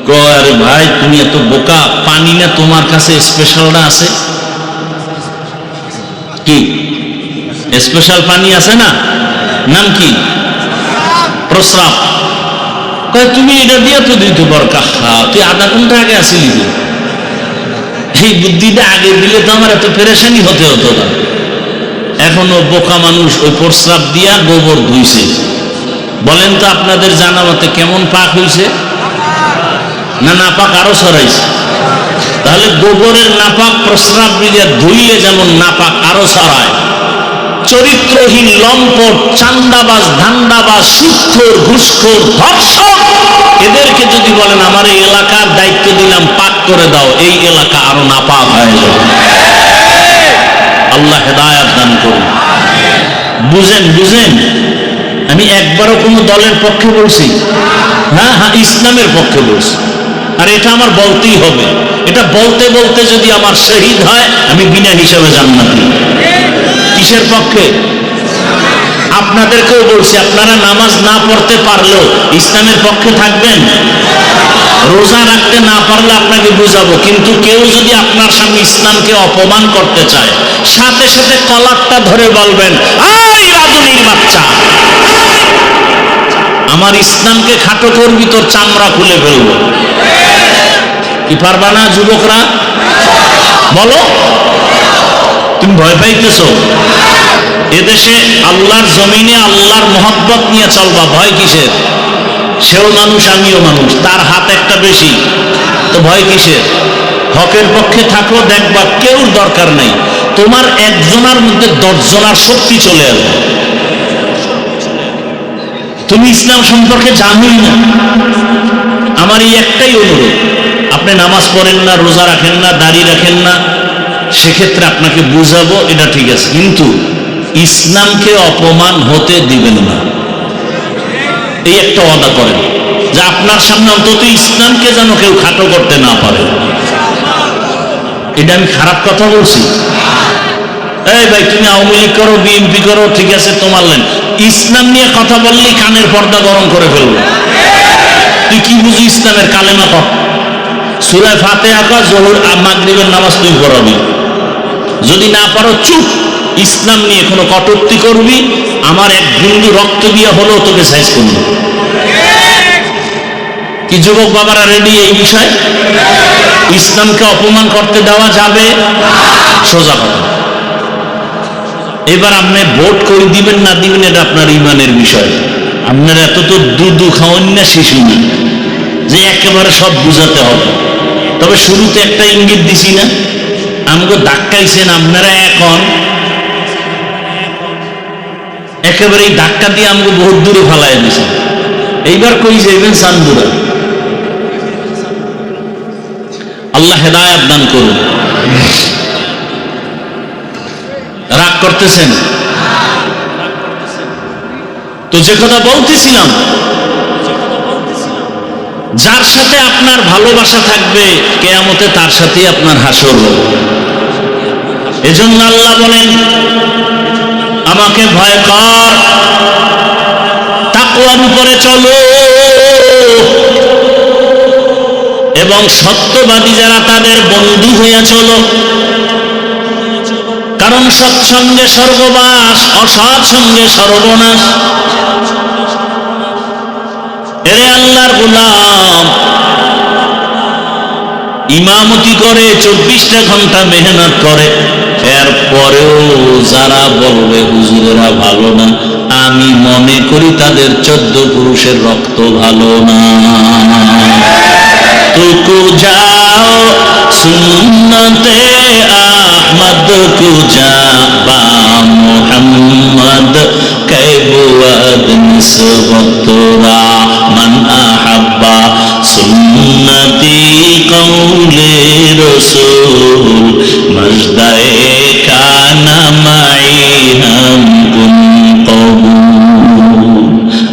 কয় আরে ভাই তুমি এত বোকা, পানি না তোমার কাছে স্পেশালটা আছে? কি স্পেশাল পানি আছে না? নাম কি? প্রস্রাব। কয় তুমি এটা দিয়ে তো দিতে পারো। কাহা, তুই আধা ঘন্টা আগে আসিলি, এই বুদ্ধিটা আগে দিলে তো আমার এত পেরেশানি হতে হতো না। এখনো বোকা মানুষ ওই প্রস্রাব দিয়া গোবর ধুইছে। বলেন তো আপনাদের জানা মতে কেমন পাক হইছে? না নাপাক আরো ছড়াইছে? তাহলে গোবরের নাপাক প্রস্রাব দিয়ে ধুইলে যেমন নাপাক আরো ছড়ায়, চরিত্রহীন, লম্পট, চান্দাবাজ, ধান্দাবাজ, সুদখোর, ঘুষখোর, ধর্ষক, এদেরকে যদি বলেন আমার এই এলাকার দায়িত্ব দিলাম, পাক করে দাও, এই এলাকা আরো নাপাক হয়ে যাবে। আল্লাহ হেদায়েত দান করুন। বুঝেন বুঝেন, আমি একবারও কোনো দলের পক্ষে বলছি? হ্যাঁ হ্যাঁ, ইসলামের পক্ষে বলছি। আর এটা আমার বলতেই হবে। এটা বলতে বলতে যদি আমার শহীদ হয়, আমি বিনা হিসাবে জান্নাতি। কিসের পক্ষে? আপনাদেরকেও বলছি, আপনারা নামাজ না পড়তে পারলেও ইসলামের পক্ষে থাকবেন। রোজা রাখতে না পারলে আপনাকে বুঝাবো, কিন্তু কেউ যদি আপনার সামনে ইসলামকে অপমান করতে চায়, সাথে সাথে কলারটা ধরে বলবেন, এই রাধুনির বাচ্চা, আমার ইসলামকে খাটো করবি, তোর চামড়া খুলে ফেলবো। কি পারবা না যুবকরা? বলো, তুমি ভয় পাইতেছো? এদেশে আল্লাহর জমিনে আল্লাহর মহব্বত নিয়ে চলবা, ভয় কিসের? সেও মানুষ, আমিও মানুষ, তার হাত একটা বেশি, তো ভয় কিসের? হকের পক্ষে থাকো, দেখবা কেউ দরকার নেই, তোমার একজনের মধ্যে 10 জনের শক্তি চলে আসবে। তুমি ইসলাম সম্পর্কে জানোই না। আমার এই একটাই অনুরোধ, আপনি নামাজ পড়েন না, রোজা রাখেন না, দাড়ি রাখেন না, সেক্ষেত্রে আপনাকে বুঝাবো, এটা ঠিক আছে, কিন্তু ইসলামকে অপমান হতে দিবেন না, এই একটা ওয়াদা করেন যে আপনার সামনে অন্তত ইসলামকে যেন কেউ খাটো করতে না পারে। এটা আমি খারাপ কথা বলছি? এই ভাই, তুমি আওয়ামী লীগ করো, বিএনপি করো, ঠিক আছে, তোমার লাইন। ইসলাম নিয়ে কথা বললেই কানের পর্দা গরম করে ফেলবো। তুই কি বুঝি ইসলামের? কালেমা কর, সূরা ফাতিহা কর, যোহর মাগরিবের নামাজ তুই পড়াবি। যদি না পারো চুপ। ইসলাম নিয়ে কোনো কটূক্তি করবি, আমার এক বিন্দু রক্ত দিয়ে হলেও তোকে সাইজ করবি। কি যুবক বাবারা রেডি এই বিষয়? ইসলামকে অপমান করতে দেওয়া যাবে? সোজা কথা। এবার আপনি ভোট করে দিবেন না দিবেন, এটা আপনার ইমানের বিষয়। আপনার এত তো দুধু খাওয়ান না শিশু, যে একেবারে সব বুঝাতে হবে। তবে শুরুতে একটা ইঙ্গিত দিছি না, আমাকে ধাক্কাইছেন আপনারা, এখন একেবারে এই ধাক্কা দিয়ে আমাকে বহুত দূরে ফালাই দিয়েছেন। এইবার কই যাইবেন? চান্দুরা। আল্লাহ হেদায়েত দান করুন। রাগ করতেছেন তো? যে কথা বলতেছিলাম, যার সাথে আপনার ভালোবাসা থাকবে কিয়ামতে তার সাথেই আপনার হাসর হবে। এজন্য আল্লাহ বলেন, আমাকে ভয় কর, তাকওয়ার উপরে চলো, এবং সত্যবাদী যারা তাদের বন্ধু হইয়া চলো। কারণ সৎসঙ্গে স্বর্গবাস, অসৎ সঙ্গে সর্বনাশ। এরে আল্লাহর গোলাম, ইমামতি করে 24টা ঘন্টা মেহনত করে, এরপরেও যারা বলবে হুজুরেরা ভালো না, আমি মনে করি তাদের 14 পুরুষের রক্ত ভালো না। तुको जाओ सुन्नते अहमद को जाबा मोहम्मद कैबुअद निस्बतुरा मन अहब्बा सुन्नती कौले रसूल मजदाए काना माई हम कुन कबूल।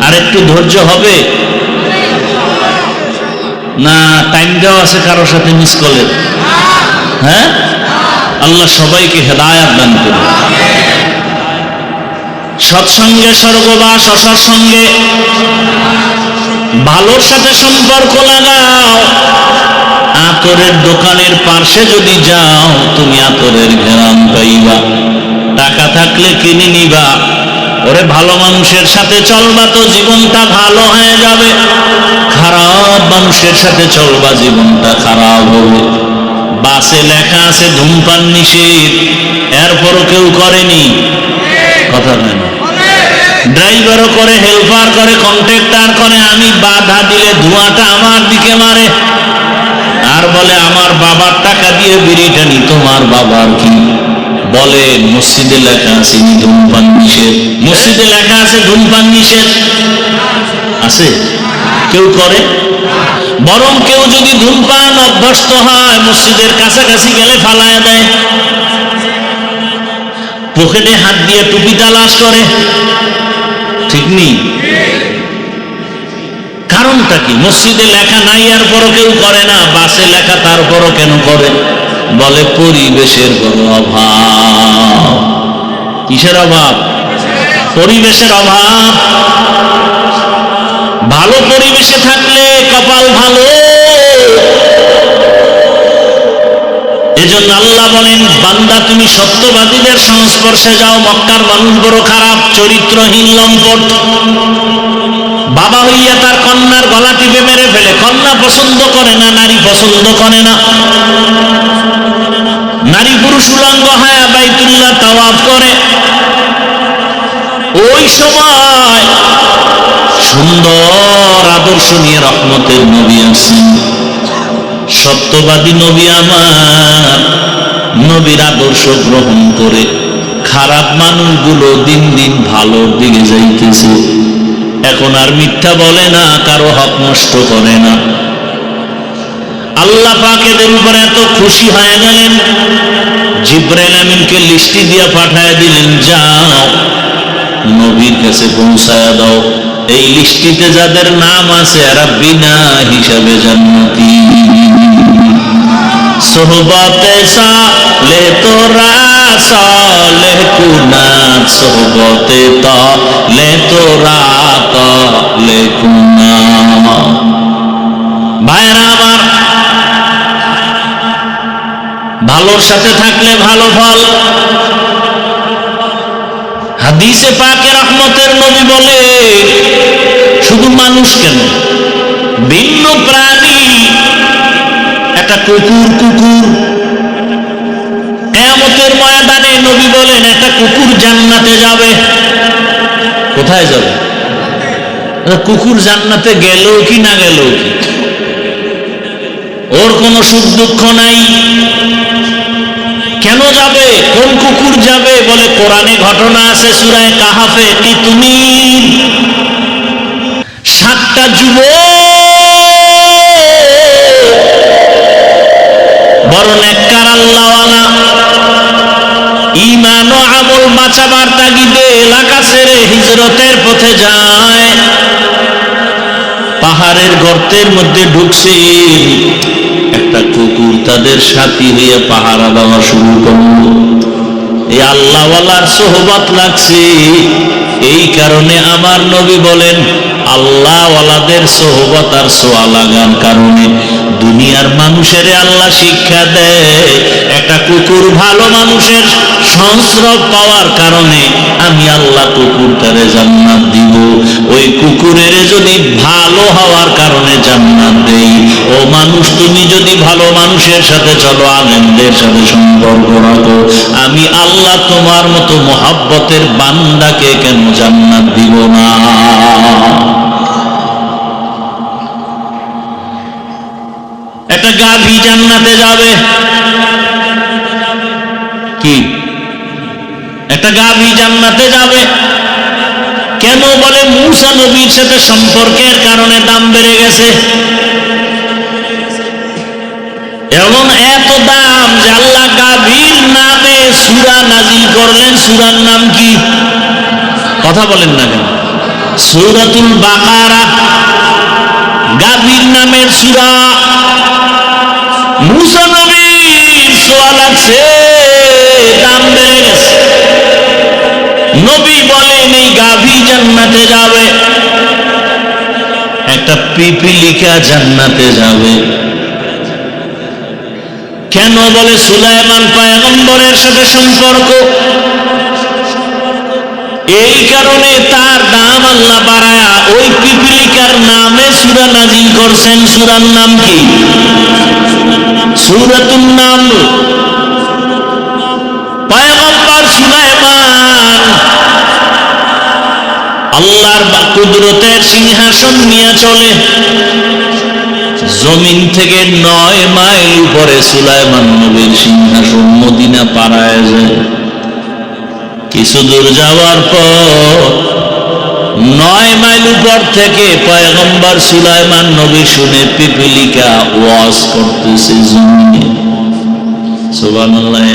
আর একটু ধৈর্য হবে না? টাইম দেওয়া আছে কারোর সাথে মিস কলের? হ্যাঁ, আল্লাহ সবাইকে হেদায়েত দান করুন। সৎসঙ্গে স্বর্গবাস, অসৎসঙ্গে ভালোর সাথে সম্পর্ক লাগাও। আতরের দোকানের পাশে যদি যাও, তুমি আতরের ঘেরান পাইবা। টাকা থাকলে কিনে নিবা। ওরে ভালো মানুষের সাথে চলবা তো জীবনটা ভালো হয়ে যাবে, খারাপ মানুষের সাথে চলবা জীবনটা খারাপ হবে। বাসে লেখা আছে ধূমপান নিষেধ, এরপরও কেউ করেনি, কথা হয় না। ড্রাইভারও করে, হেল্পার করে, কন্ট্রাক্টর করে। আমি বাধা দিলে ধোঁয়াটা আমার দিকে মারে আর বলে আমার বাবার টাকা দিয়ে বিড়ি টানি। তোমার বাবার কি? বলে মসজিদে লেখা আছে ধূমপান নিষেধ, মসজিদে লেখা আছে ধূমপান নিষেধ আছে, কেউ করে? বরং কেউ যদি ধূমপান অভ্যস্ত হয়, মসজিদের কাছাকাছি গেলে ফালায়া দেয়, পকেটে হাত দিয়ে টুপি তালাশ করে। ঠিক নেই? কারণটা কি? মসজিদে লেখা নাই আর পরও কেউ করে না, বাসে লেখা তারপরও কেন করে? বলে পরিবেশের বড় অভাব। কিসের অভাব? পরিবেশের অভাব। ভালো পরিবেশে থাকলে কপাল ভালো। এজন্য আল্লাহ বলেন, বান্দা তুমি সত্যবাদীদের সংস্পর্শে যাও। মক্কার মানুষ বড় খারাপ, চরিত্রহীন, লম্পট। বাবা হইয়া তার কন্যার গলা টিপে মেরে ফেলে। কন্যা পছন্দ করে না, নারী পছন্দ করে না। নারী পুরুষ উলঙ্গ হয় বাইতুল্লাহ তাওয়াফ করে। ওই সময় সুন্দর আদর্শ নিয়ে রহমতের নবী আসেন, সত্যবাদী নবী আমার। নবীর আদর্শ গ্রহণ করে খারাপ মানুষগুলো দিন দিন ভালোর দিকে যাইতেছে। এখন আর মিথ্যা বলে না, কারো হক নষ্ট করে না। আল্লাহ পাক এদের উপর এত খুশি হয়ে গেলেন, জিবরাইল আমিনকে লিস্টি দিয়ে পাঠায় দিলেন, যাও নবীর কাছে পৌঁছায় দাও। এই লিস্টিতে যাদের নাম আছে এরা বিনা হিসাবে জান্নাতি। সোহবতে সালে তোরা সালেহ কুনাত, সোহবতে তালে তোরা তালে কুনাত। ভাইরা আমার, ভালোর সাথে থাকলে ভালো ফল। হাদিসে পাকে রহমতের নবী বলে, শুধু মানুষ কেন, ভিন্ন প্রাণী, একটা কুকুর কিয়ামতের ময়দানে নবী বলেন একটা কুকুর জান্নাতে যাবে। কোথায় যাবে? কুকুর জান্নাতে গেল কি না গেল কি? ওর কোনো সুখ দুঃখ নাই। কেন যাবে? কোন কুকুর যাবে? বলে কোরআনে ঘটনা আছে সূরা কাহাফে, কি তুমি 7টা যুবক বড় নেককার আল্লাহওয়ালা, ঈমান ও আমল বাঁচাবার তাগিদে এলাকা ছেড়ে হিজরতের পথে যায়। পাহাড়ের গর্তের মধ্যে ঢুকছে, একটা কুকুর তাদের সাথী হয়ে পাহারা দেওয়া শুরু করলো। এই আল্লাহওয়ালার সোহবত লাগছে, এই কারণে আমার নবী বলেন আল্লাহওয়ালাদের সোহবত আর সোয়া লাগার কারণে দুনিয়ার মানুষের আল্লাহ শিক্ষা দেয়, একটা কুকুর ভালো মানুষের সংস্রব পাওয়ার কারণে আমি আল্লাহ কুকুরটারে জান্নাত দিব। ওই কুকুরের যদি ভালো হওয়ার কারণে জান্নাত দেই, ও মানুষ তুমি যদি ভালো মানুষের সাথে চলো, আলেমদের সাথে সম্পর্ক রাখো, আমি আল্লাহ তোমার মতো মহাব্বতের বান্দাকে কেন জান্নাত দিব না? একটা গাভী জান্নাতে যাবে, কি একটা গাভী জান্নাতে যাবে কেন? বলে মূসা নবীর সাথে সম্পর্কের কারণে দাম বেড়ে গেছে। এমন এত দাম যে আল্লাহ গাভীর নামে সূরা নাজিল করলেন। সূরার নাম কি? কথা বলেন না কেন? সূরাতুল বাকারা, গাভীর নামের সূরা। মূসা নবীর সোয়া লাগছে, দাম বেড়ে গেছে। নবী বলেন এই গাভী জান্নাতে যাবে, একটা পিপিলিকা জান্নাতে যাবে। কেন? বলে সুলাইমান পয়গম্বরের সাথে সম্পর্ক, এই কারণে তার দাম আল্লাহ বাড়ায়া ওই পিপিলিকার নামে সূরা নাজিল করছেন। সূরার নাম কি? সূরাতুন নামল। পয়গম্বর সুলাইমান আল্লাহর কুদরতের সিংহাসন নিয়ে চলে, জমিন থেকে 9 মাইল উপরে সুলাইমান নবীর সিংহাসন মদিনা পাড়ায় যায়। কিছু দূর যাওয়ার পর 9 মাইল উপর থেকে পয়গম্বর সুলাইমান নবী শুনে পিপিলিকা ওয়াজ করতেছে জমিনে। সুবহানাল্লাহ।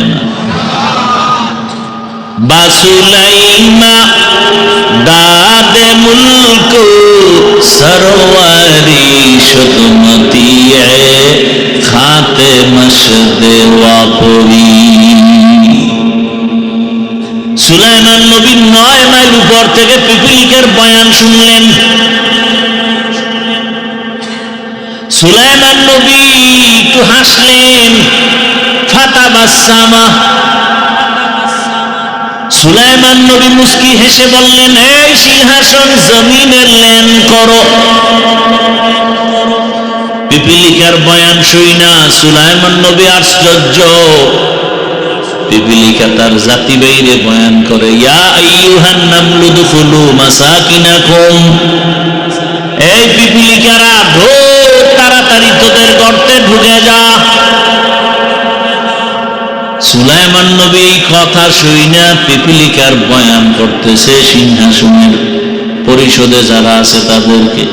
বাসুলাইমা দাদে মুলক সরওয়ারি শুদমতি খাতে মশদে ওয়াপরি। সুলাইমান নবী 9 মাইল উপর থেকে পিপিলিকার বয়ান শুনলেন। সুলাইমান নবী একটু হাসলেন, ফাতাবাসসামা। সুলাইমান নবী মুস্কি হেসে বললেন, এই সিংহাসন জমিনে লেন করো। পিপিলিকার বয়ান শুইনা সুলাইমান নবী আশ্চর্য। পিপিলিকা তার জাতি বাইরে বয়ান করে, ইয়া আইয়ুহান নামলু দুখুলু মাসাকিনাকুম। এই পিপিলিকারা ঢোক, তাড়াতাড়ি তোদের গর্তে ঢুকে যা। সুলাইমান নবী এই কথা শুইনা পিপিলিকার বয়ান করতেছে সিংহাসনের পরিষদে যারা আছে তাদেরকে।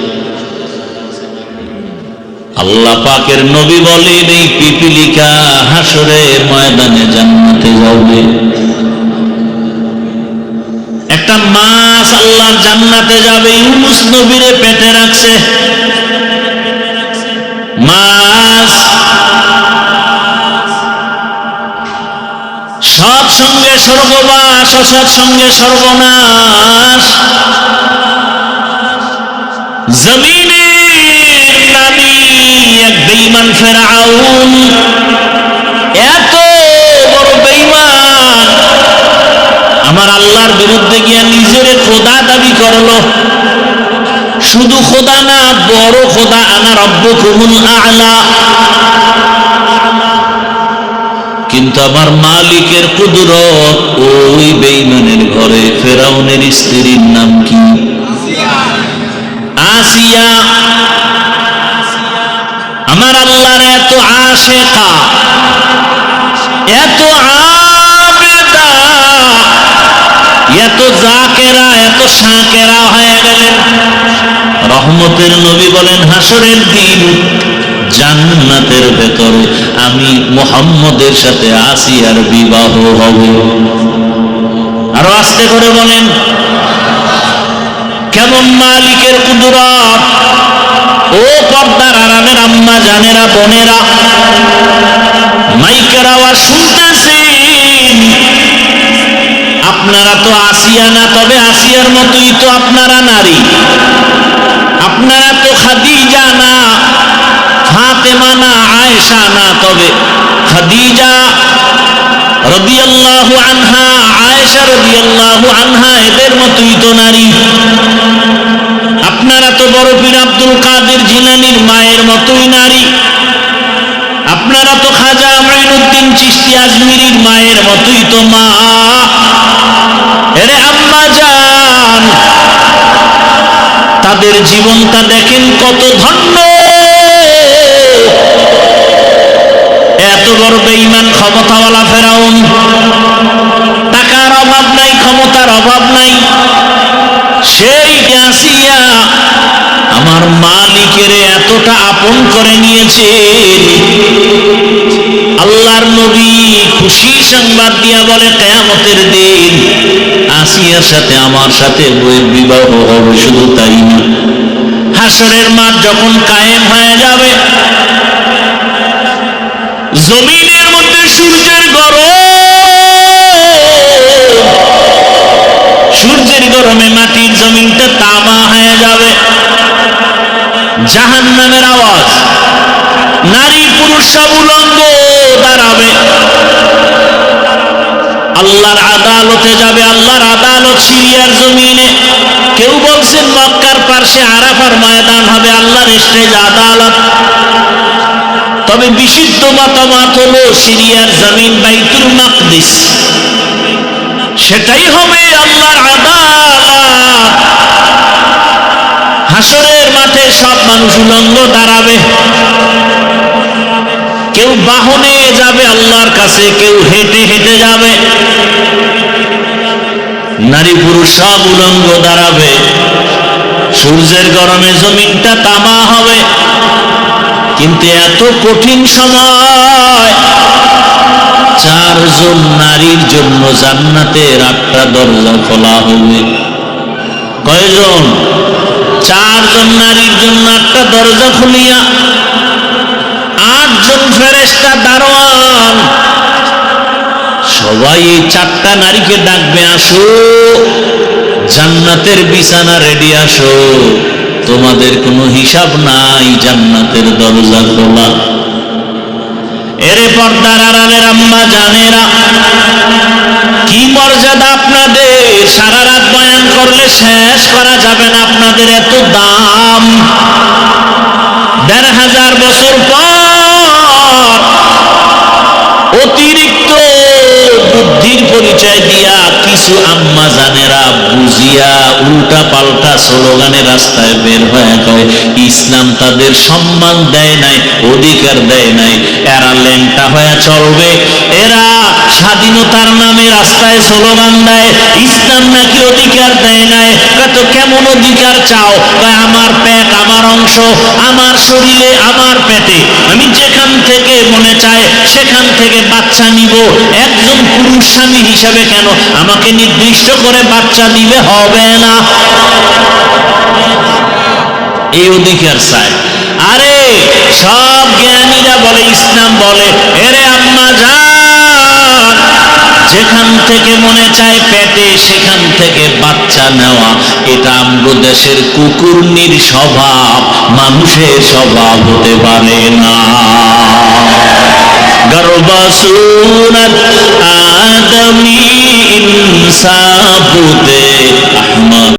আল্লাহ পাকের নবী বলেন এই পিপিলিকা হাসরের ময়দানে জান্নাতে যাবে। একটা মাছ আল্লাহর জান্নাতে যাবে, ইউনুস নবীরে পেটে রাখছে। মাছ সৎ সঙ্গে স্বর্গবাস, অসৎ সঙ্গে সর্বনাশ। জমিনে নামি এক বেঈমান ফেরাউন, এত বড় বেঈমান, আমার আল্লাহর বিরুদ্ধে গিয়া নিজের খোদা দাবি করলো। শুধু খোদা না, বড় খোদা, আনা রব্বুকুমুল আ'লা। কিন্তু আমার মালিকের কুদরত ওই বেঈমানের ঘরে। ফেরাউনের স্ত্রীর নাম কি? আসিয়া। আমার আল্লাহর এত আশেকা, এত আবেদা, এত জাকেরা, এত শাকেরা হয়ে গেলেন। রহমতের নবী বলেন হাসরের দিন জান্নাতের ভেতরে আমি মুহাম্মদের সাথে আসিয়ার বিবাহ হবে। আরো আস্তে করে বলেন, কেমন মালিকের কুদরত! ও পর্দার আরামের আম্মা জানেরা, বোনেরা, মাইকের আওয়াজ শুনতেছেন। আপনারা তো আসিয়া না, তবে আসিয়ার মতোই তো আপনারা নারী। আপনারা তো খাদিজা না, ফাতেমা না, আয়েশা না, তবে খাদিজা রাদিয়াল্লাহু আনহা, আয়েশা রাদিয়াল্লাহু আনহা এদের মতোই তো নারী। আপনারা তো বড় পীর আব্দুল কাদের জিলানীর মায়ের মতোই নারী। আপনারা তো খাজা মাইনুদ্দিন চিশতি আজমিরির মায়ের মতোই তো মা। এরে আম্মা জান, তাদের জীবনটা দেখেন কত ধন্য। এত বড় বেঈমান ক্ষমতাওয়ালা ফেরাউন, টাকার অভাব নাই, ক্ষমতার অভাব নাই, সেই আসিয়া আমার মালিকের এতটা আপন করে নিয়েছে। আল্লাহর নবী খুশি সংবাদ দিয়া বলে, কিয়ামতের দিন আসিয়ার সাথে আমার সাথে বিবাহ হবে। শুধু তাই না, হাসরের মাঠ যখন কায়েম হয়ে যাবে, জমিনের মধ্যে সূর্যের গরম, সূর্যের গরমে মাটির জমিনটা তামা হয়ে যাবে। জাহান্নামের আওয়াজ, নারী পুরুষ সব উলঙ্গ দাঁড়াবে। আল্লাহর আদালতে যাবে। আল্লাহর আদালত সিরিয়ার জমিনে। কেউ বলছেন মক্কার পাশে আরাফার ময়দান হবে আল্লাহর স্টেজ আদালত। তবে বিশুদ্ধ মতামত হলো সিরিয়ার জমিন বাইতুল মাকদিস, সেটাই হবে আল্লাহর আদালত। হাসরের মাঠে সব মানুষ উলঙ্গ দাঁড়াবে। কেউ বাহনে যাবে আল্লাহর কাছে, কেউ হেঁটে হেঁটে যাবে। নারী পুরুষ সব উলঙ্গ দাঁড়াবে। সূর্যের গরমে জমিনটা তামা হবে। কিন্তু এত কঠিন সময়, 4 জন নারীর জন্য জান্নাতের 8টা দরজা খোলা হবে। কয়জন? 4 জন নারীর জন্য 8টা দরজা খুলিয়া 8 জন ফেরেশতা দারোয়ান সবাই এই 4টা নারীকে ডাকবে, আসো জান্নাতের বিছানা রেডি, আসো, তোমাদের কোনো হিসাব নাই, জান্নাতের দরজা খোলা। এরে পর্দার আড়ালের আম্মা জানেরা, কি মর্যাদা আপনাদের! সারা রাত বয়ান করলে শেষ করা যাবে না। আপনাদের এত দাম। 1500 বছর পর অতিরিক্ত বুদ্ধির পরিচয় দিয়া কিছু আম্মা জানেরা বুঝিয়া উল্টা পাল্টা স্লোগানে রাস্তায় বের হয়ে কয় ইসলাম তাদের সম্মান দেয় নাই, অধিকার দেয় নাই, এরা ল্যাংটা হয়ে চলবে, এরা স্বাধীনতার নামে রাস্তায় স্লোগান দেয়, ইসলাম নাকি অধিকার দেয় নাই। কত কেমন অধিকার চাও? আমার পেট, আমার অংশ, আমার শরীরে, আমার পেটে, আমি যেখান থেকে মনে চায় সেখান থেকে বাচ্চা নিব। একজন পুরুষ স্বামী হিসাবে কেন আমাকে নির্দিষ্ট করে বাচ্চা দিবে? হবে না। এই অধিকার চায়। আরে সব জ্ঞানীরা বলে, ইসলাম বলে, এরে আম্মা জান, যেখান থেকে মনে চায় পেটে সেখান থেকে বাচ্চা নেওয়া, এটা আমগো দেশের কুকুরনির স্বভাব, মানুষের স্বভাব হতে পারে না। গর্বাসুরত আদমি ইনসাফ দে আহমদ।